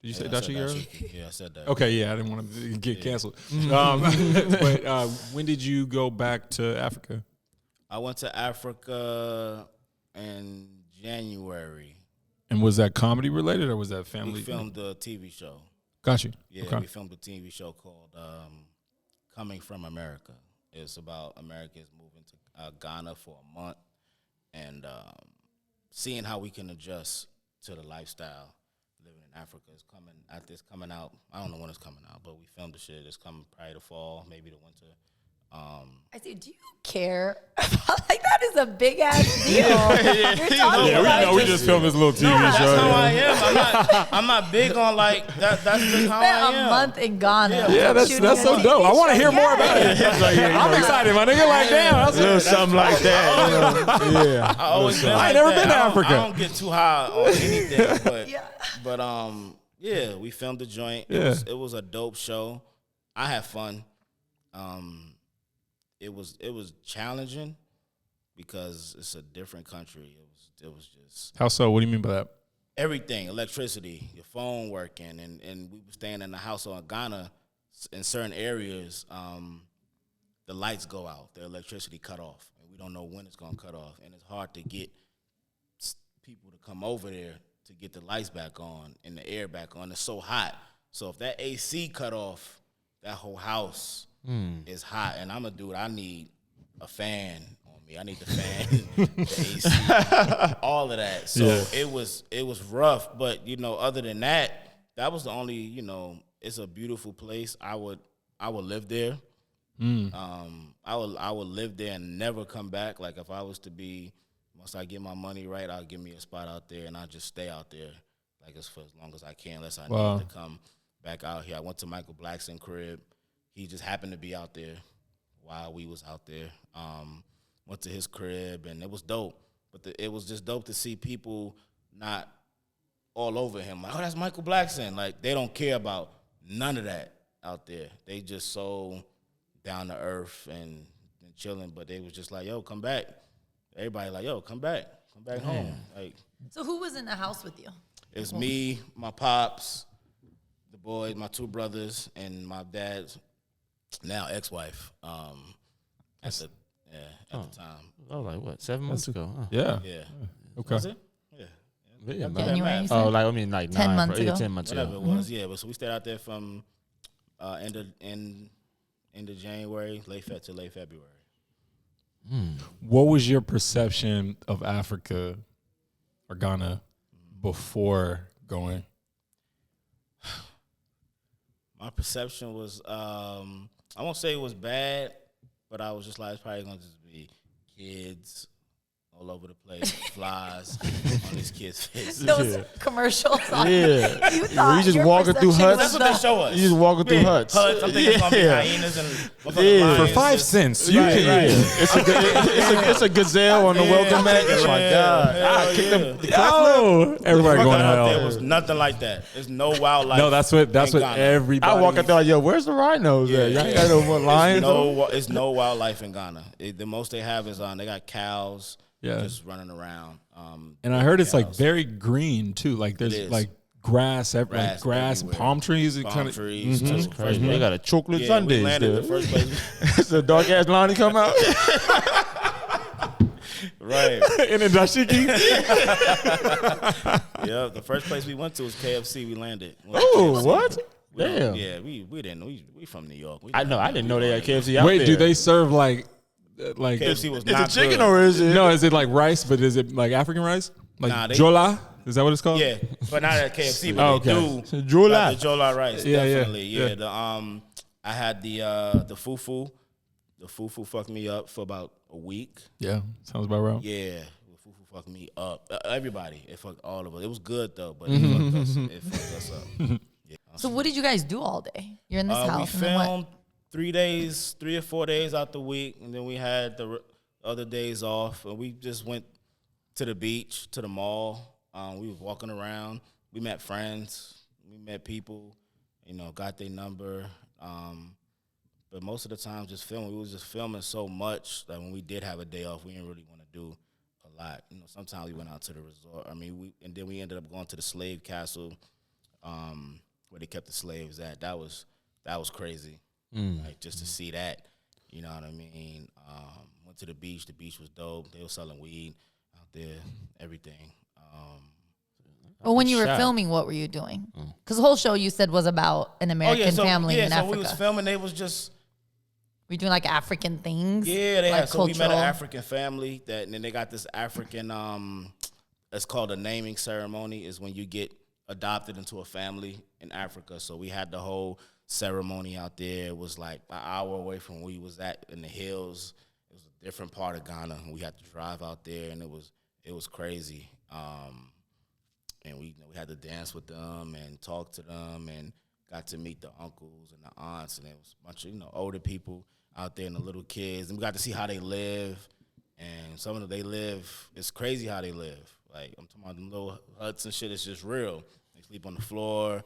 Did you say dashiki earlier? Yeah, I said that. Okay, yeah, I didn't want to get canceled. But when did you go back to Africa? I went to Africa in January. And was that comedy related or was that family? We filmed a TV show. Got you. Yeah, okay. We filmed a TV show called Coming From America. It's about Americans moving to Ghana for a month and seeing how we can adjust to the lifestyle living in Africa. It's coming out. I don't know when it's coming out, but we filmed the shit. It's coming probably the fall, maybe the winter. I said, do you care? Like that is a big ass deal. We just filmed this little TV show. That's how I am. I'm not big on like that. That's just how I am. A month in Ghana. Yeah, that's so dope. I want to hear more about it. I'm excited, my nigga. Like, damn, that's something like that. Yeah, I ain't never been to Africa. I don't get too high on anything, but yeah, we filmed the joint. It was a dope show. I had fun. It was challenging because it's a different country. It was just how so? What do you mean by that? Everything, electricity, your phone working, and we were staying in the house. So in Ghana, in certain areas, the lights go out, the electricity cut off, and we don't know when it's gonna cut off, and it's hard to get people to come over there to get the lights back on and the air back on. It's so hot. So if that AC cut off, that whole house is hot, and I'm a dude. I need a fan on me. I need the fan, the AC, all of that. So it was rough, but other than that, that was the only it's a beautiful place. I would live there. I would live there and never come back. Like if I was to be, once I get my money right, I'll give me a spot out there and I'll just stay out there like for as long as I can, unless I need to come back out here. I went to Michael Blackson's crib. He just happened to be out there while we was out there. Went to his crib and it was dope. But it was just dope to see people not all over him. Like, oh, that's Michael Blackson. Like, they don't care about none of that out there. They just so down to earth and chilling. But they was just like, yo, come back. Everybody like, yo, come back home. Like, so who was in the house with you? It's me, my pops, the boys, my two brothers, and my dad's now ex-wife. At the time. Oh, like what? 7 months ago? Huh? Yeah. Okay. Was it? Yeah, January. Oh, like I mean, like 10 months ago. 10 months Whatever ago. it was. Yeah, but so we stayed out there from end of January, late February. What was your perception of Africa or Ghana before going? My perception was, I won't say it was bad, but I was just like, it's probably going to just be kids all over the place, flies on these kids' faces. Those commercials. Yeah. You thought You just your walking through perception huts. was That's what they show us. You just walking through huts. I'm thinking it's going to be hyenas and motherfucking Yeah. lions. For 5 Just- cents, you Right, can. right. It's a gazelle on the welcome mat. Oh my God! Hell Kick yeah. them. Oh, everybody going to Out there hell. was nothing like that. There's no wildlife. No, that's what in Ghana. everybody. I walk out there like, yo, where's the rhinos at? Y'all ain't got no more lions. It's no wildlife in Ghana. The most they have is they got cows just running around. And I heard it's like very green too. Like there's is. like grass, Grass and palm trees. Palm trees. That's crazy. They got a chocolate We Sundaes landed there. the first place. So dark ass Lani come out. Right. in a dashiki. Yeah. The first place we went to was KFC. We landed. Oh, what? Damn. Yeah. We didn't. We from New York. I know. I didn't know they had KFC out Wait, there. do they serve like KFC was Is not it chicken good. or is it? No, is it like rice? But is it like African rice? Like Nah, they- jola? Is that what it's called? Yeah, but not at KFC. But Oh, they okay. do Jola. like the Jola rice. Yeah, yeah, Definitely. Yeah. yeah. The I had the fufu. The fufu fucked me up for about a week. Yeah, sounds about right. Yeah, the fufu fucked me up. Everybody, it fucked all of us. It was good though, but it fucked us up. Yeah. So what did you guys do all day? You're in this We house. And then what? filmed 3 or 4 days out the week, and then we had the other days off, and we just went to the beach, to the mall. We was walking around. We met friends. We met people. Got their number. But most of the time, just filming. We was just filming so much that when we did have a day off, we didn't really want to do a lot. Sometimes we went out to the resort. And then we ended up going to the slave castle, where they kept the slaves at. That was crazy. Like just to see that, you know what I mean? Went to the beach. The beach was dope. They were selling weed out there, everything. Well, when you were filming, what were you doing? Because the whole show you said was about an American family in so Africa. we was filming. They was just Were you doing like African things? they like had. So we met cultural? an African family and then they got this African. It's called a naming ceremony. Is when you get adopted into a family in Africa. So we had the whole ceremony out there. It was like an hour away from where we was at in the hills. It was a different part of Ghana. We had to drive out there, and it was crazy. And we had to dance with them and talk to them, and got to meet the uncles and the aunts, and there was a bunch of older people out there and the little kids, and we got to see how they live. And some of them, they live. It's crazy how they live. Like I'm talking about them little huts and shit. It's just real. They sleep on the floor.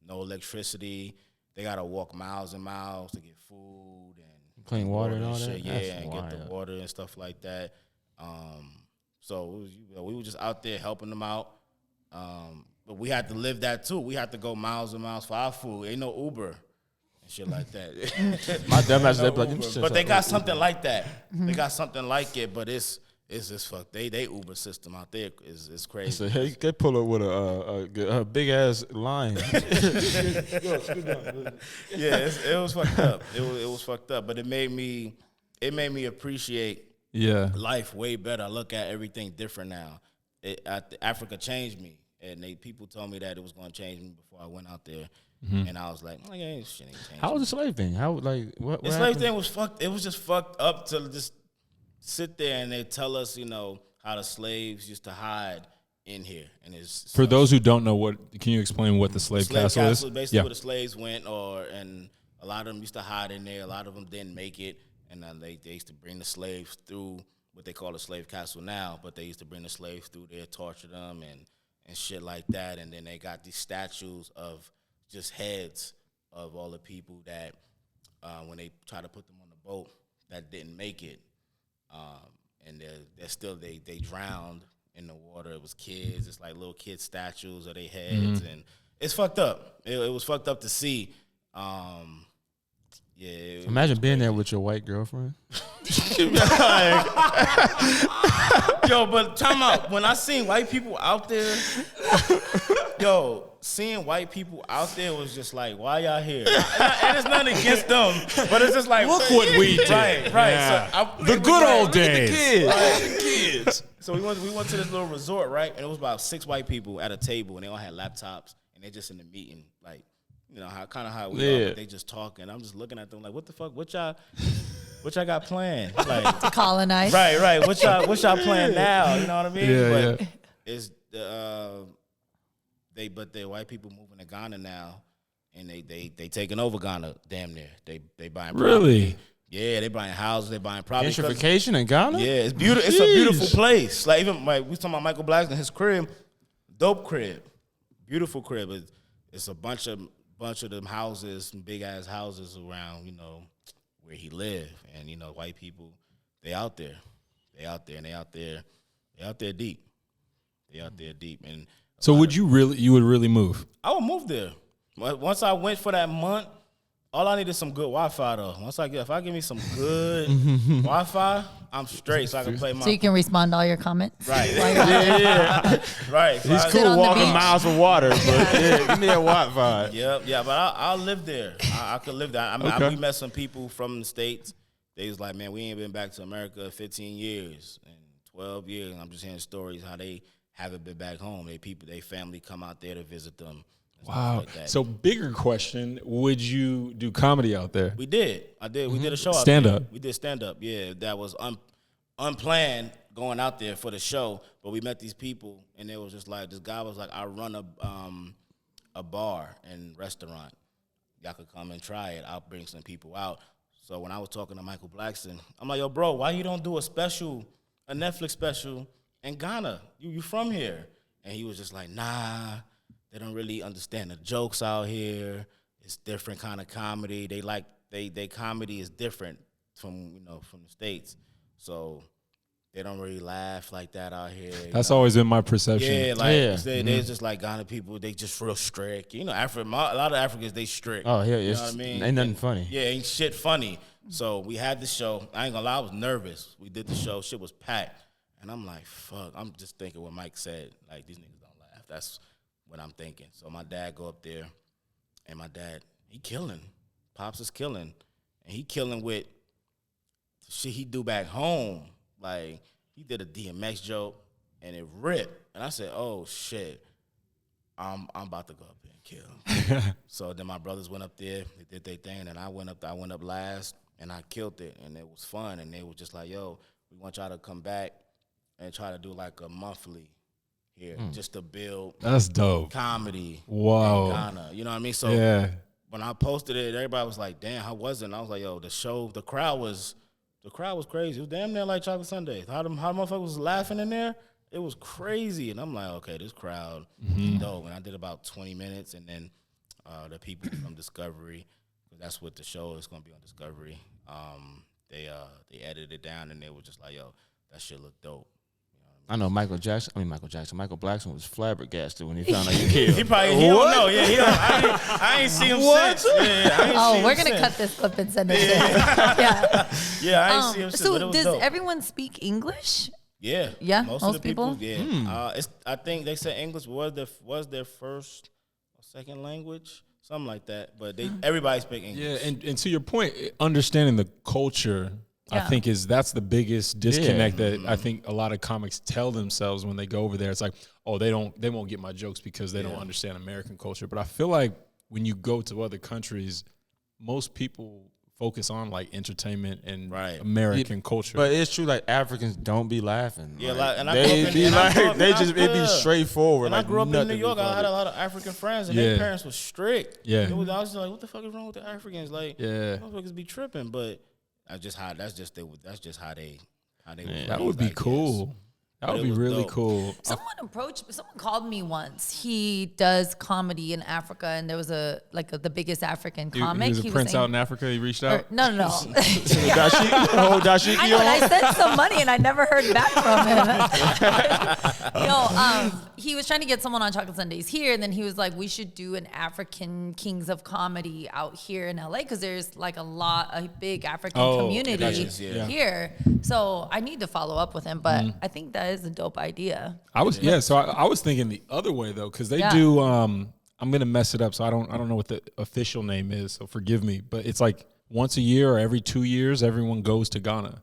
No electricity. They gotta walk miles and miles to get food and Clean water and all that? shit. Yeah, That's and get the wild. water and stuff like that. So we were just out there helping them out. But we had to live that too. We had to go miles and miles for our food. Ain't no Uber and shit like that. My dumb ass, they be like, Uber. But they got something like that. They got something like it, but it's just fuck. They Uber system out there is crazy. So hey, they pull up with a big ass lion. Yeah, it was fucked up. It was fucked up, but it made me appreciate life way better. I look at everything different now. Africa changed me. and people told me that it was going to change me before I went out there. And I was like, oh, yeah, shit ain't changed. How was the slave thing? How what the slave thing was fucked. It was just fucked up to just sit there and they tell us, how the slaves used to hide in here. And it's for those who don't know, can you explain what the slave castle is? Basically where the slaves went, and a lot of them used to hide in there. A lot of them didn't make it, and they used to bring the slaves through what they call the slave castle now. But they used to bring the slaves through there, torture them, and shit like that. And then they got these statues of just heads of all the people that when they try to put them on the boat that didn't make it, and they're still they drowned in the water. It was kids. It's like little kid statues of their heads, and it's fucked up. It was fucked up to see. Imagine being there with your white girlfriend. Yo, but time out. When I seen white people out there, seeing white people out there was just like, why y'all here? And it's nothing against them, but it's just like, look what we did. Right. Yeah. So the good old days. The kids. So we went to this little resort, right? And it was about 6 white people at a table, and they all had laptops, and they just in the meeting, like, how we are. They just talking. I'm just looking at them like, what the fuck? What y'all got planned? Like to colonize. Right. What y'all playing now? You know what I mean? Yeah, but it's the the white people moving to Ghana now, and they taking over Ghana damn near. They buying property. Really? Yeah, they buying houses, they buying property. Gentrification in Ghana? Yeah, it's beautiful. It's a beautiful place. Like even we talking about Michael Blackson, his crib, dope crib, beautiful crib. It's a bunch of them houses, some big ass houses around, where he live, and white people, they out there, and they out there deep, and so you would really move? I would move there. Once I went for that month, all I need is some good Wi-Fi though. If I give me some good Wi-Fi, I'm straight, so I can play my. So you can respond to all your comments. Right. Yeah. Right. He's cool walking miles for water, but give me that Wi-Fi. Yeah, but I'll live there. I could live there. We met some people from the States. They was like, man, we ain't been back to America 15 years and 12 years. And I'm just hearing stories how they haven't been back home. They family come out there to visit them. Wow. Like that. So bigger question, would you do comedy out there? We did. I did. We did a show out stand there. Up. We did stand up. Yeah, that was unplanned going out there for the show, but we met these people and it was just like this guy was like, I run a bar and restaurant. Y'all could come and try it. I'll bring some people out. So when I was talking to Michael Blackson, I'm like, yo, bro, why you don't do a Netflix special in Ghana? You from here? And he was just like, nah. They don't really understand the jokes out here. It's different kind of comedy. They comedy is different from the States. So they don't really laugh like that out here. That's always been my perception. Yeah, they're just like Ghana people. They just real strict. A lot of Africans, they strict. Oh, yeah. You know what I mean? Ain't nothing funny. Yeah, ain't shit funny. So we had the show. I ain't gonna lie, I was nervous. We did the show. Shit was packed. And I'm like, fuck. I'm just thinking what Mike said. Like, these niggas don't laugh. That's what I'm thinking. So my dad go up there, and my dad, he killing. Pops is killing. And he killing with shit he do back home. Like, he did a DMX joke, and it ripped. And I said, oh, shit, I'm about to go up there and kill. So then my brothers went up there, they did their thing, and I went up last, and I killed it. And it was fun. And they were just like, yo, we want y'all to come back and try to do like a monthly here, just to build. That's dope. Comedy. Wow. In Ghana. You know what I mean? So when I posted it, everybody was like, damn, how was it? And I was like, yo, the crowd was crazy. It was damn near like Chocolate Sundaes. How the motherfuckers was laughing in there, it was crazy. And I'm like, okay, this crowd is dope. And I did about 20 minutes, and then the people from Discovery, because that's what the show is going to be on Discovery, they edited it down, and they were just like, yo, that shit look dope. I know Michael Blackson was flabbergasted when he found out you killed. He don't know. Yeah, I ain't see him since. Yeah, we're going to cut this clip and send it to him. I ain't see him since. So does everyone speak English? Yeah. Yeah, most of the people. Yeah. I think they said English was their first or second language, something like that. But everybody speak English. Yeah, and to your point, understanding the culture I think that's the biggest disconnect that I think a lot of comics tell themselves when they go over there. It's like, oh, they won't get my jokes because they don't understand American culture. But I feel like when you go to other countries, most people focus on like entertainment and American culture. But it's true, like Africans don't be laughing. Yeah, like, and it be straightforward. And like I grew up in New York. I had a lot of African friends, and their parents were strict. Yeah, I was just like, what the fuck is wrong with the Africans? Like, motherfuckers be tripping, but that's just how they. That would be cool. That would be really cool. Someone called me once. He does comedy in Africa, and there was the biggest African comic. He was a prince out in Africa. He reached out. No. Dashiki. I know, and I sent some money, and I never heard back from him. He was trying to get someone on Chocolate Sundaes here, and then he was like, "We should do an African Kings of Comedy out here in LA because there's like a big African community here." So I need to follow up with him, but I think that is a dope idea. I was thinking the other way though, because they do. I'm gonna mess it up, so I don't know what the official name is, so forgive me. But it's like once a year or every 2 years, everyone goes to Ghana.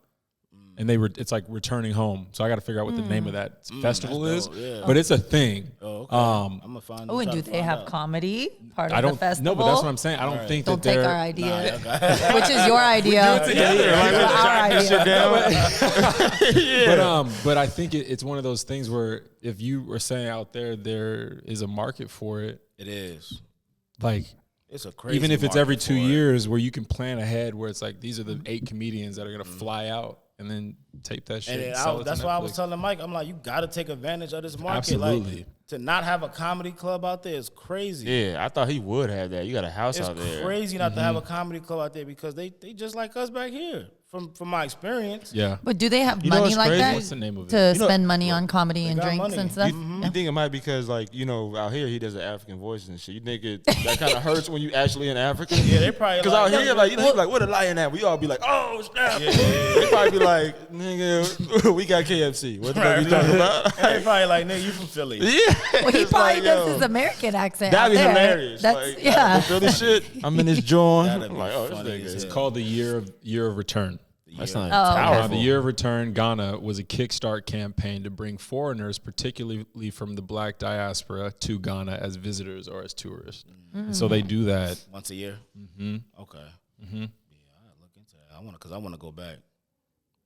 And it's like returning home. So I got to figure out what the name of that festival is. Yeah. But it's a thing. Oh, okay. I'm gonna find. And do they have comedy part of the festival? No, but that's what I'm saying. I don't think don't that take our idea, which is your idea. Our idea. But I think it's one of those things where if you were saying out there is a market for it. It is. Like. It's a crazy even if it's every 2 years years where you can plan ahead where it's like these are the 8 comedians that are going to fly out and then tape that shit. And that's why I was telling Mike, I'm like, you got to take advantage of this market. Absolutely. Like, to not have a comedy club out there is crazy. Yeah, I thought he would have that. You got a house out there. It's crazy not to have a comedy club out there because they just like us back here. From my experience. Yeah. But do they have money like that? What's the name of it? To spend money on comedy and drinks and stuff? You think it might be because, like, out here he does the African voices and shit. You think that kind of hurts when you actually in Africa? Yeah, they probably because out here, like, like, what a lion at? We all be like, oh, snap. Yeah. They probably be like, nigga, we got KFC. What the fuck you talking about? And they probably like, nigga, you from Philly. Yeah. Well, he probably does his American accent. That'd be hilarious. That's, like, Philly shit. I'm in this joint. I'm like, oh, this nigga. It's called the Year of Return. That's not powerful. The Year of Return Ghana was a kickstart campaign to bring foreigners, particularly from the Black diaspora, to Ghana as visitors or as tourists. And so they do that once a year. Okay. Yeah, I look into that. I want to go back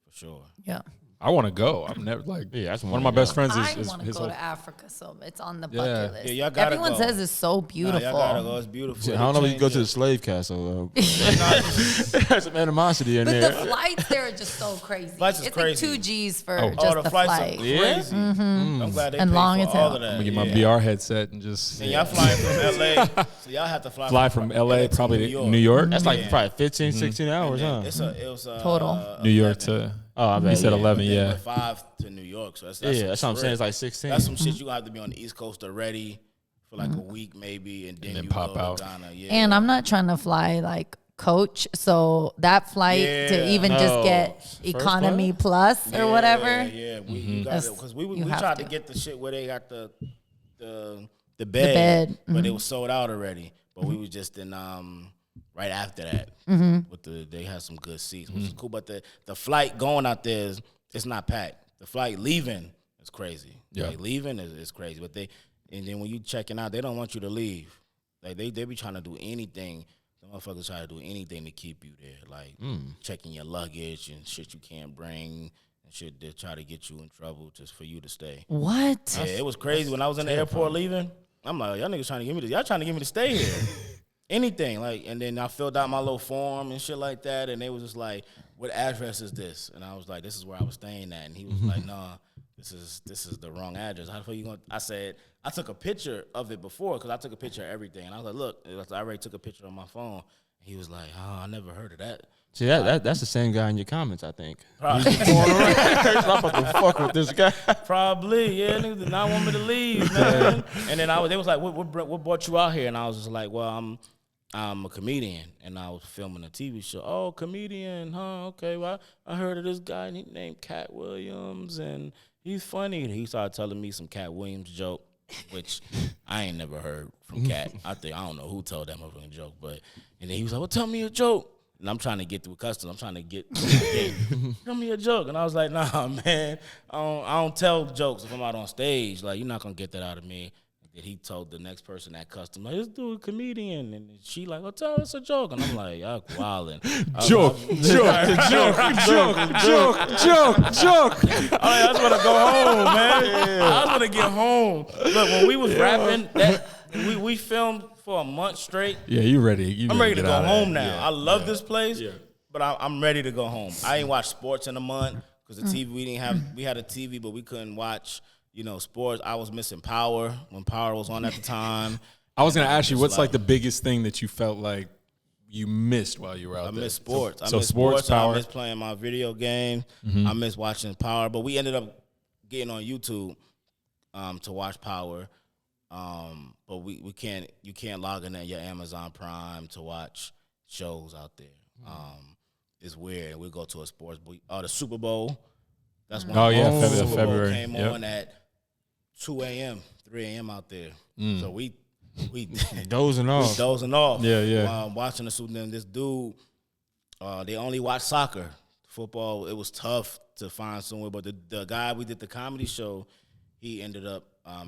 for sure. Yeah. I want to go. I'm never like. Yeah, that's one of my best friends. I want to go to Africa, so it's on the bucket list. Yeah, y'all gotta Everyone says it's so beautiful. Y'all gotta go. It's beautiful. I don't know if you can go to the slave castle. There's some animosity in there. But the flights there are just so crazy. Flights is crazy. Like 2 G's for just the flights flight. Are crazy. I'm glad they and paid long for as all hell. of that. I'm gonna get my BR headset and just. And y'all flying from LA, so y'all have to fly from LA probably to New York. That's like probably 15, 16 hours, huh? It was total. New York to. Oh, I bet. You said 11, yeah. 5 to New York, so that's that's what I'm saying. It's like 16. That's some shit you gonna have to be on the East Coast already for like a week maybe, and then you pop go out. to Ghana. Yeah. And I'm not trying to fly like coach, so that flight to even just get economy plus or whatever. Yeah, we got it because we tried to get the shit where they got the bed, but it was sold out already. But we was just in right after that. With they had some good seats, which is cool. But the flight going out there it's not packed. The flight leaving is crazy. Yeah, like, leaving is crazy. But and then when you checking out, they don't want you to leave. Like they be trying to do anything. The motherfuckers try to do anything to keep you there, like checking your luggage and shit you can't bring. And shit, they try to get you in trouble just for you to stay. What? Yeah, it was crazy when I was in the airport leaving. I'm like, y'all niggas trying to give me y'all trying to get me to stay here. Anything, like, and then I filled out my little form and shit like that, and they was just like, what address is this? And I was like, this is where I was staying at. And he was like, nah, this is the wrong address. How the fuck you going? I said, I took a picture of it before, because I took a picture of everything. And I was like, look, I already took a picture on my phone. And he was like, oh, I never heard of that. See, that's the same guy in your comments, I think. Probably. He's going around. I'm about to fuck with this guy. Probably, yeah. Niggas did not want me to leave, man. And then they was like, what brought you out here? And I was just like, well, I'm a comedian, and I was filming a TV show. Oh, comedian, huh? Okay, well, I heard of this guy named Cat Williams, and he's funny. And he started telling me some Cat Williams joke, which I ain't never heard from Cat. I don't know who told that motherfucking joke, and then he was like, well, tell me a joke. And I'm trying to get through customs. I'm trying to get tell me a joke. And I was like, nah, man, I don't tell jokes if I'm out on stage. Like, you're not going to get that out of me. And he told the next person at custom, like, this dude a comedian. And she like, tell us a joke. And I'm like, y'all wildin'. Joke. I just want to go home, man. Yeah. I just want to get home. Look, when we was rapping, we filmed for a month straight. Yeah, you ready. I'm ready to go home now. Yeah. I love this place, but I'm ready to go home. I ain't watched sports in a month because the TV we had a TV, but we couldn't watch, sports. I was missing Power when Power was on at the time. I was going to ask you, what's like the biggest thing that you felt like you missed while you were out there? I miss sports. So sports, Power. I miss playing my video game. I miss watching Power, but we ended up getting on YouTube to watch Power. But you can't log in at your Amazon Prime to watch shows out there. It's weird. We go to a sports, the Super Bowl. That's when February came on at 2 a.m., 3 a.m. out there. So we dozing off. Yeah. Watching the Super Bowl. This dude, they only watch soccer, football. It was tough to find somewhere, but the guy we did the comedy show, he ended up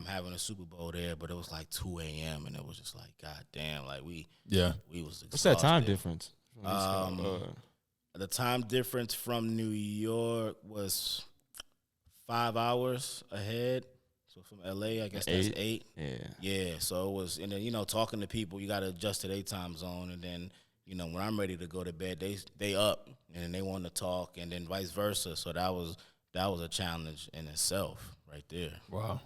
having a Super Bowl there, but it was like 2 a.m. and it was just like, God damn, like we was exhausted. What's that time difference? The time difference from New York was 5 hours ahead. So from LA, I guess that's 8. Yeah. So it was, and then talking to people, you got to adjust to their time zone, and then when I'm ready to go to bed, they up and they want to talk, and then vice versa. So that was a challenge in itself, right there. Wow.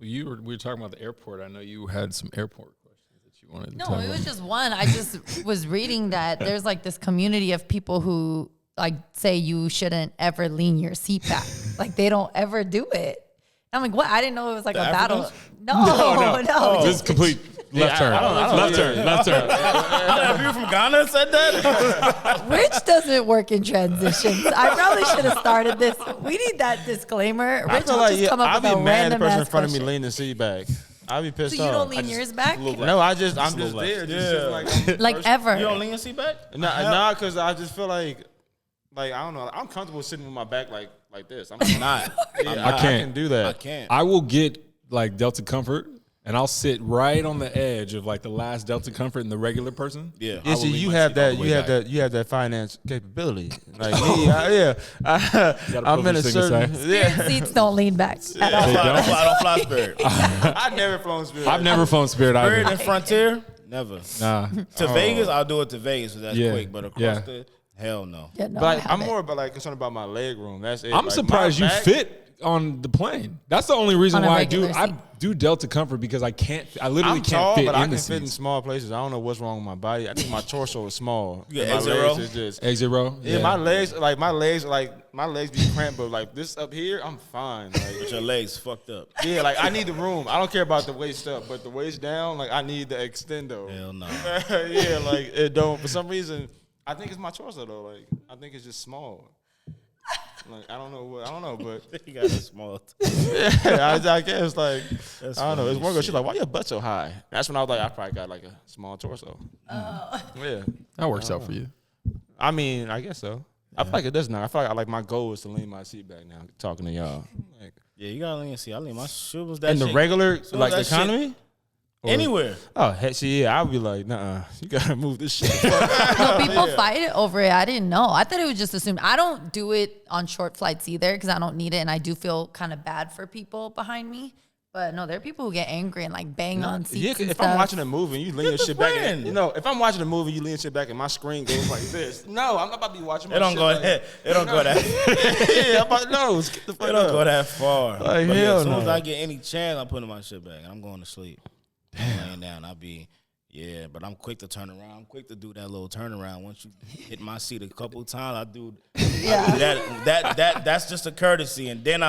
Well, we were talking about the airport. I know you had some airport questions that you wanted to talk about. No, it was just one. I just was reading that there's like this community of people who like say you shouldn't ever lean your seat back. Like they don't ever do it. I'm like, what? I didn't know it was like a battle. No. Just complete left turn. Left turn. Have you from Ghana said that? Rich doesn't work in transitions. I probably should have started this. We need that disclaimer. Rich will just come up with a random person in ass front of me question. leaning the seat back. I'd be pissed off. So you don't lean yours back? No, I'm just there. Just like ever. You don't lean your seat back? Nah, because I just feel like I don't know. I'm comfortable sitting with my back like this. I'm not. I can't. I can do that. I can't. I will get like Delta Comfort, and I'll sit right on the edge of like the last Delta Comfort and the regular person. Yeah. Yeah, see, you have that finance capability. Like me, I'm in a certain. Seats don't lean back at all. I don't fly Spirit. I've never flown Spirit. I've never flown Spirit either. Spirit and Frontier? Never. Nah. To Vegas, I'll do it to Vegas, so that's quick. But across the hell no. Yeah, no, But I'm more about concerned about my leg room. That's it. I'm surprised you fit on the plane. That's the only reason why I do Delta Comfort, because I literally can't fit in the seats. I can fit in small places. I don't know what's wrong with my body. I think my torso is small. You got X-Zero? X-Zero? Yeah, my legs be cramped, but like this up here, I'm fine. Like, but your legs fucked up. Yeah, like I need the room. I don't care about the waist up, but the waist down, like I need the extendo. Hell no. Yeah, like it don't. For some reason, I think it's my torso though. Like I think it's just small. Like I don't know, but You got a small. yeah, I guess like That's I don't know. funny It's one girl. shit. She's like, "Why your butt so high?" That's when I was like, "I probably got like a small torso." Yeah, That works out for you. I mean, I guess so. I feel like it does now. I feel like my goal is to lean my seat back now. Talking to y'all, like, Yeah, you gotta lean and see. I lean my shit was that in the shit. regular So like the that shit- economy. Anywhere. Oh, heck, see, yeah, I'll be like, nah, you gotta move this shit. No, people fight over it. I didn't know. I thought it was just assumed. I don't do it on short flights either because I don't need it, and I do feel kind of bad for people behind me. But no, there are people who get angry and like bang on seats. Yeah, and if stuff. I'm watching a movie and you lean your Get the shit back, friend. if I'm watching a movie, you lean your shit back and my screen goes like this. No, I'm not about to be watching. It don't go that. It don't go that. Yeah, I'm about no. Get the fuck It don't up. go that far. Like, But yeah, hell as soon as no. I get any chance, I'm putting my shit back and I'm going to sleep. I'm laying down. But I'm quick to turn around. I'm quick to do that little turnaround. Once you hit my seat a couple times, I do that. That's just a courtesy. And then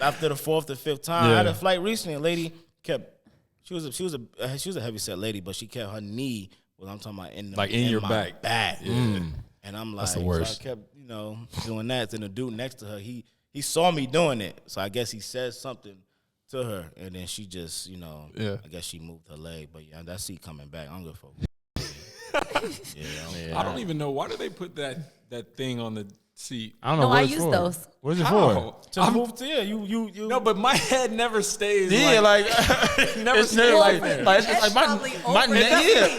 after the fourth or fifth time, I had a flight recently. A lady kept. She was a heavy set lady, but she kept her knee. Well, I'm talking about in your my back. Yeah. And I'm like, That's the worst. So I kept doing that. Then the dude next to her, he saw me doing it, so I guess he said something to her, and then she just, I guess she moved her leg. But yeah, that seat coming back. I don't give a fuck. I don't even know, why do they put that thing on the seat? I don't know. No, I use those. What is it How? for? To move to you. No, but my head never stays. Yeah, like never it's stays never like like, that. like, it's like my neck.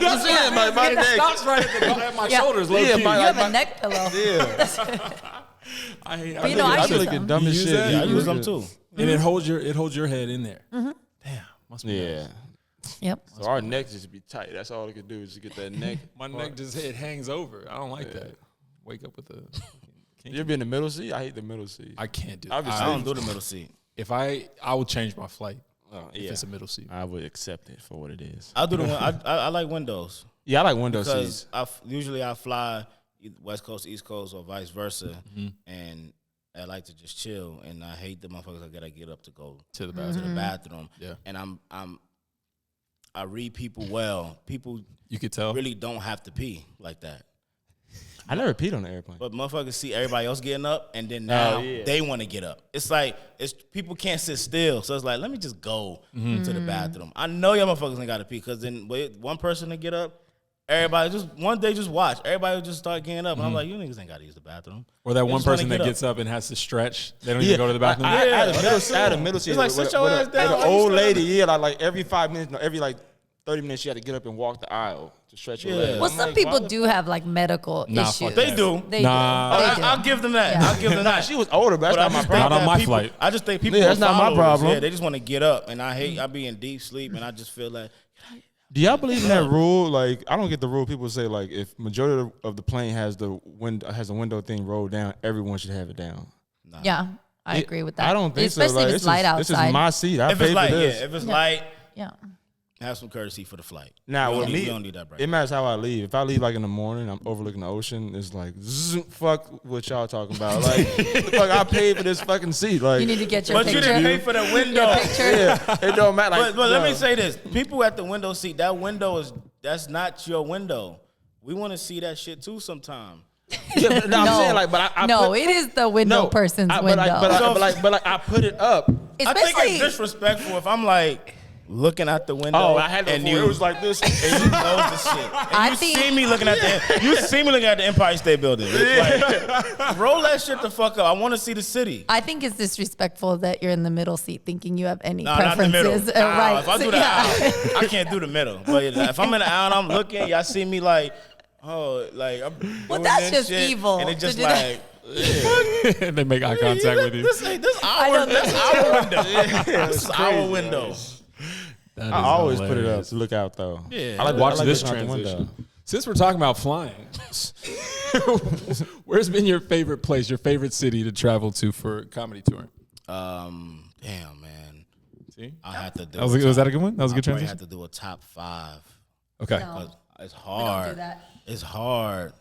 Yeah, I'm saying my It neck. stops right at my shoulders. Low Yeah, key. my- You have like a neck pillow. Yeah, I hate But you know, I I use feel like them. it dumb as You use shit. that? Yeah, I use them too. and it holds your head in there. Damn, must be Yeah. nice. Yep. So our neck just be tight. That's all it could do is just get that neck. My neck just it hangs over. I don't like that. Wake up with the. You ever been in the middle seat? I hate the middle seat. I can't do. I've been I I, don't do the middle seat. if I will change my flight if yeah. it's a middle seat. I would accept it for what it is. I do the one. I like windows Yeah, I like window because seats. usually I fly West Coast, East Coast, or vice versa, and I like to just chill. And I hate the motherfuckers I gotta get up to go To the to bathroom. the bathroom. Yeah. And I read people well. People You could tell. really don't have to pee like that. I never peed on the airplane. But motherfuckers see everybody else getting up, and then now yeah. they want to get up. It's like people can't sit still, so it's like let me just go to the bathroom. I know y'all motherfuckers ain't got to pee because then one person to get up, everybody just one day just watch. Everybody will just start getting up, and I'm like, you niggas ain't got to use the bathroom. Or that They one just wanna person get that up. gets up and has to stretch. They don't even go to the bathroom. I had a Yeah. middle seat. It's like, sit your ass down. With Why an you old still lady, yeah, like every 5 minutes, no, every like 30 minutes, she had to get up and walk the aisle to stretch her Yeah. legs. Well, I'm some like, people why the do have like medical Nah, issues. fuck They do. They Nah. do. They do. I'll give them that. Yeah. I'll give them Nah, that. she was older, but But that's I not my just think Not problem. on my people, flight. I just think people. Yeah, that's are not my followers. problem. Yeah, they just want to get up, and I be in deep sleep, and I just feel like Do y'all believe in that rule? Like, I don't get the rule. People say like, if majority of the plane has the window thing rolled down, everyone should have it down. Yeah, I agree with that. I don't think Especially so. Like, if it's light This outside. is my seat. I if paid it's for light, this. if it's light, Yeah. have some courtesy for the flight. Now you with don't me, need, you don't need that break. it matters how I leave. If I leave like in the morning, I'm overlooking the ocean. It's like fuck what y'all talking about. Like the fuck, I paid for this fucking seat. Like You need to get your But you picture. didn't pay for the window. Picture. yeah, it don't matter. Like, But let me no. say this: people at the window seat, that window that's not your window. We want to see that shit too sometime. Yeah, but, no, I'm saying like, but I no, put, it is the window person's but window. But I put it up. I think Especially, it's disrespectful if I'm like looking out the window. Oh, I had it and before. you It was like this. and you know the shit. And I you think- see me looking at the Empire State Building. It's like, roll that shit the fuck up. I want to see the city. I think it's disrespectful that you're in the middle seat thinking you have any No, not the middle. preferences. Aisle. If I do the Yeah. aisle, I can't do the middle. But if I'm in the aisle and I'm looking, y'all see me like, oh, like I'm doing that's this just shit, evil and it's to just do like, They make eye contact with you. This our window. This is our window. That is I always put it up hilarious. to look out though. Yeah, I like watch I like this looking out the transition. window. Since we're talking about flying, where's been your favorite place, your favorite city to travel to for comedy touring? Damn, man. See, I had to do. was that a good one? That was a good I probably transition. had to do a top 5. Okay, No. It's We hard. don't do that. It's hard.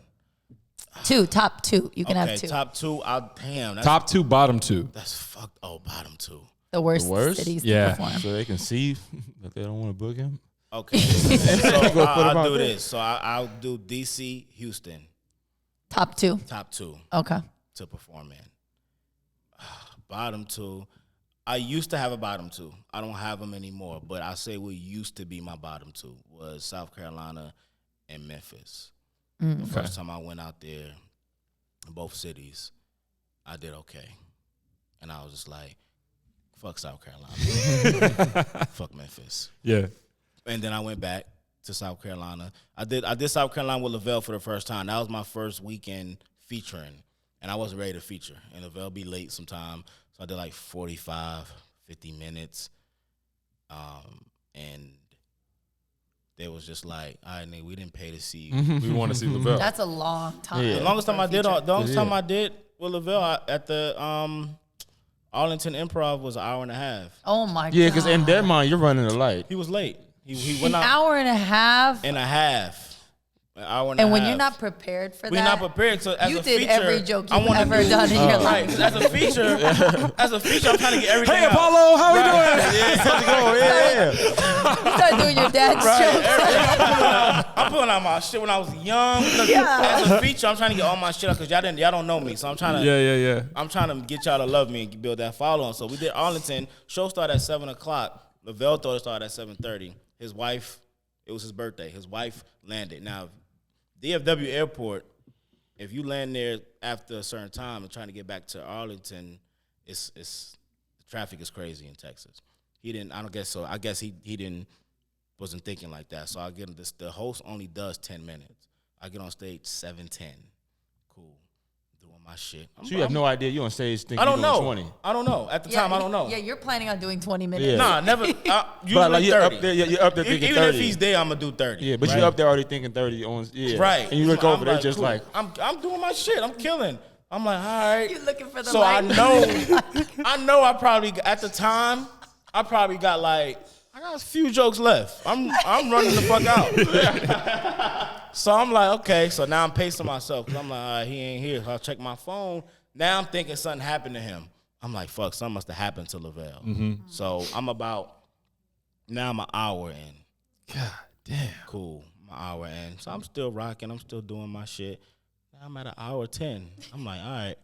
Top two. You can Okay, have two. top 2. Damn. That's, top 2, bottom 2. That's fucked. Oh, bottom 2. The worst, The worst? cities Yeah. to perform. So they can see that they don't want to book him. Okay. so put him I'll out do there. this. So I'll do DC, Houston, Top 2. top 2 Okay. to perform in. Bottom 2. I used to have a bottom 2. I don't have them anymore, but I say what used to be my bottom 2 was South Carolina and Memphis. The first time I went out there, in both cities, I did okay. And I was just like, fuck South Carolina. Fuck Memphis. Yeah, And then I went back to South Carolina. I did South Carolina with Lavelle for the first time. That was my first weekend featuring. And I wasn't ready to feature. And Lavelle be late sometime. So I did like 45, 50 minutes. And they was just like, all right, nigga, we didn't pay to see you. we want to see Lavelle. That's a long time. Yeah. The longest time for a feature. I did with Lavelle at the Arlington Improv was an hour and a half. Oh my god. Yeah, because in their mind, you're running the light. He was late. He an went out hour and a half. and a half. An hour and a And half. when you're not prepared for We're that, not prepared. So as you a did feature, every joke I you've wanna ever do- done in your Right. life. As a feature, I'm trying to get everything. Hey out. Apollo, how we doing? Yeah. You start doing your dad's jokes. I'm pulling out my shit when I was young. Because Yeah. As a feature, I'm trying to get all my shit out because y'all don't know me. So I'm trying to Yeah. I'm trying to get y'all to love me and build that following. So we did Arlington. Show started at 7:00. Lavelle thought it started at 7:30. His wife, it was his birthday. His wife landed. Now, DFW Airport, if you land there after a certain time and trying to get back to Arlington, it's the traffic is crazy in Texas. He didn't. I don't guess so. I guess he wasn't thinking like that. So I get him this. The host only does 10 minutes. I get on stage 7:10. Cool. Doing my shit. So you have no idea you on stage thinking I don't know. 20. I don't know. At the time, I don't know. Yeah, you're planning on doing 20 minutes. Yeah. Nah, never. Usually But like you're 30. up there, you're up there thinking Even 30. if he's there, I'm gonna do 30. Yeah, but right? you're up there already thinking 30 on. Yeah. Right. And you look So over, I'm they're just cool. like, I'm doing my shit. I'm killing. I'm like, all right. You're looking for the So light. I know I probably at the time I probably got like I got a few jokes left. I'm running the fuck out. So I'm like, okay. So now I'm pacing myself because I'm like, all right, he ain't here. So I check my phone. Now I'm thinking something happened to him. I'm like, fuck, something must have happened to Lavelle. Mm-hmm. So I'm an hour in. God damn. Cool. I'm an hour in. So I'm still rocking. I'm still doing my shit. Now I'm at an hour 10. I'm like, all right.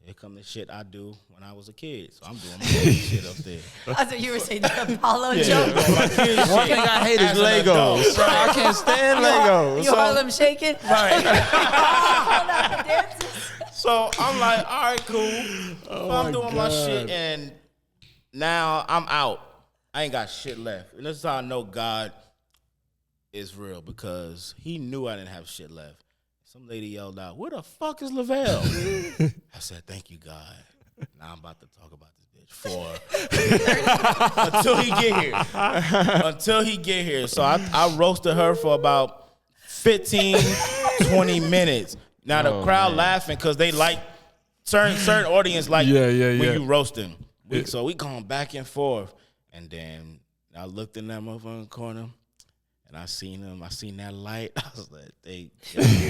Here come the shit I do when I was a kid. So I'm doing my shit up there. I thought you were saying the Apollo joke. My kid One shit thing I hate is as an Legos. adult. Bro, I can't stand Legos. You Harlem shaking? Right. Hold out the dances. So I'm like, all right, cool. So I'm doing my shit, and now I'm out. I ain't got shit left. And this is how I know God is real, because he knew I didn't have shit left. Some lady yelled out, "Where the fuck is Lavelle?" I said, "Thank you, God." Now I'm about to talk about this bitch until he get here. Until he get here. So I roasted her for about 15, 20 minutes. Now the crowd laughing because they like certain audience like when you roasting. So we going back and forth, and then I looked in that motherfucking corner. And I seen them. I seen that light. I was like,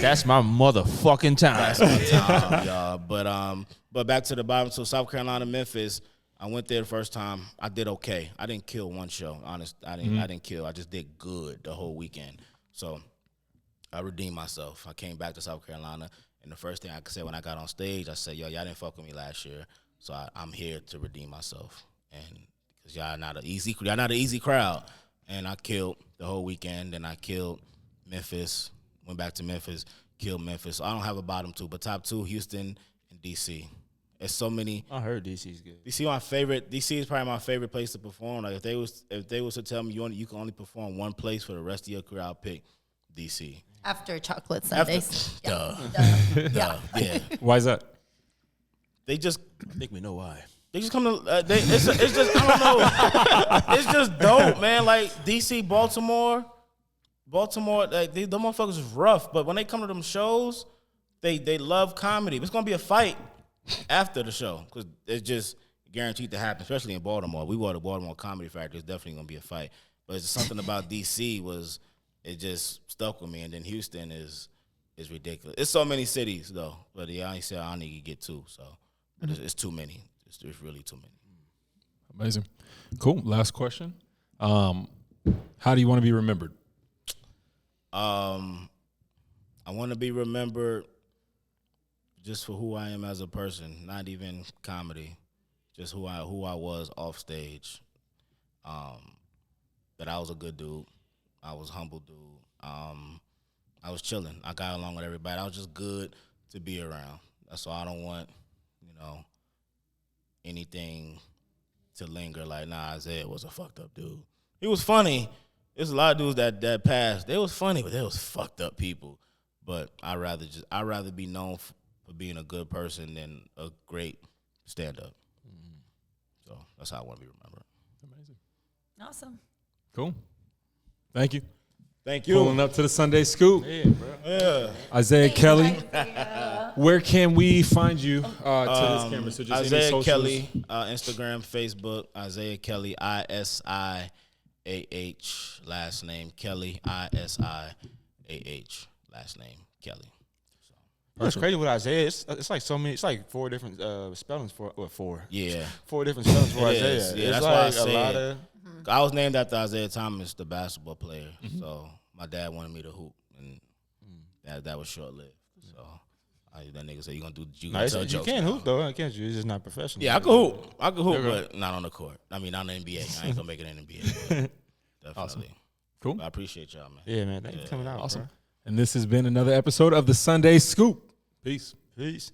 That's my motherfucking time. That's my time, y'all. But back to the bottom. So South Carolina, Memphis. I went there the first time. I did okay. I didn't kill one show. Honest, I didn't kill. I just did good the whole weekend. So I redeemed myself. I came back to South Carolina, and the first thing I said when I got on stage, I said, "Yo, y'all didn't fuck with me last year, so I'm here to redeem myself." And because y'all not an easy crowd. And I killed the whole weekend. Then I killed Memphis. Went back to Memphis. Killed Memphis. So I don't have a bottom two, but top two, Houston and DC. There's so many. I heard DC's good. DC is probably my favorite place to perform. Like if they was to tell me you can only perform one place for the rest of your career, I'll pick DC. After chocolate Sundaes. Duh. Yeah. Yeah. Why is that? They just. I think we know why. They just come to. It's just I don't know. It's just dope, man. Like DC, Baltimore, like the motherfuckers is rough, but when they come to them shows, they love comedy. It's gonna be a fight after the show because it's just guaranteed to happen, especially in Baltimore. We were the Baltimore Comedy Factory. It's definitely gonna be a fight, but it's something about DC it just stuck with me, and then Houston is ridiculous. It's so many cities though, but yeah, I said I need to get two, so but it's too many. There's really too many. Amazing. Cool. Last question. How do you want to be remembered? I want to be remembered just for who I am as a person, not even comedy, just who I was off stage. That I was a good dude. I was a humble dude. I was chilling. I got along with everybody. I was just good to be around. That's all. I don't want, anything to linger like, nah, Isiah was a fucked up dude. He was funny. There's a lot of dudes that passed. They was funny, but they was fucked up people. But I'd rather be known for being a good person than a great stand-up. Mm-hmm. So that's how I want to be remembered. Amazing. Awesome. Cool. Thank you. Thank you. Pulling up to the Sunday Scoop. Yeah, bro. Yeah. Isiah Kelly. Where can we find you to this camera? So just Isiah any socials. Kelly, Instagram, Facebook, Isiah Kelly, ISIAH, last name Kelly, ISIAH, last name Kelly. That's crazy with Isiah. It's like so many. It's like four different spellings for four. Yeah. 4 different spellings for It Isiah. is. Yeah, it's that's like why I a said. lot of. I was named after Isiah Thomas, the basketball player. So my dad wanted me to hoop, and that was short lived. So that nigga said, "You gonna tell You jokes?" can't hoop though, can't you? It's just not professional. Yeah, I can hoop, but not on the court. I mean, not in the NBA. I ain't gonna make it in the NBA. But definitely. Awesome. Cool. I appreciate y'all, man. Yeah, man. Thanks for coming out. Awesome. Bro. And this has been another episode of the Sunday Scoop. Peace. Peace.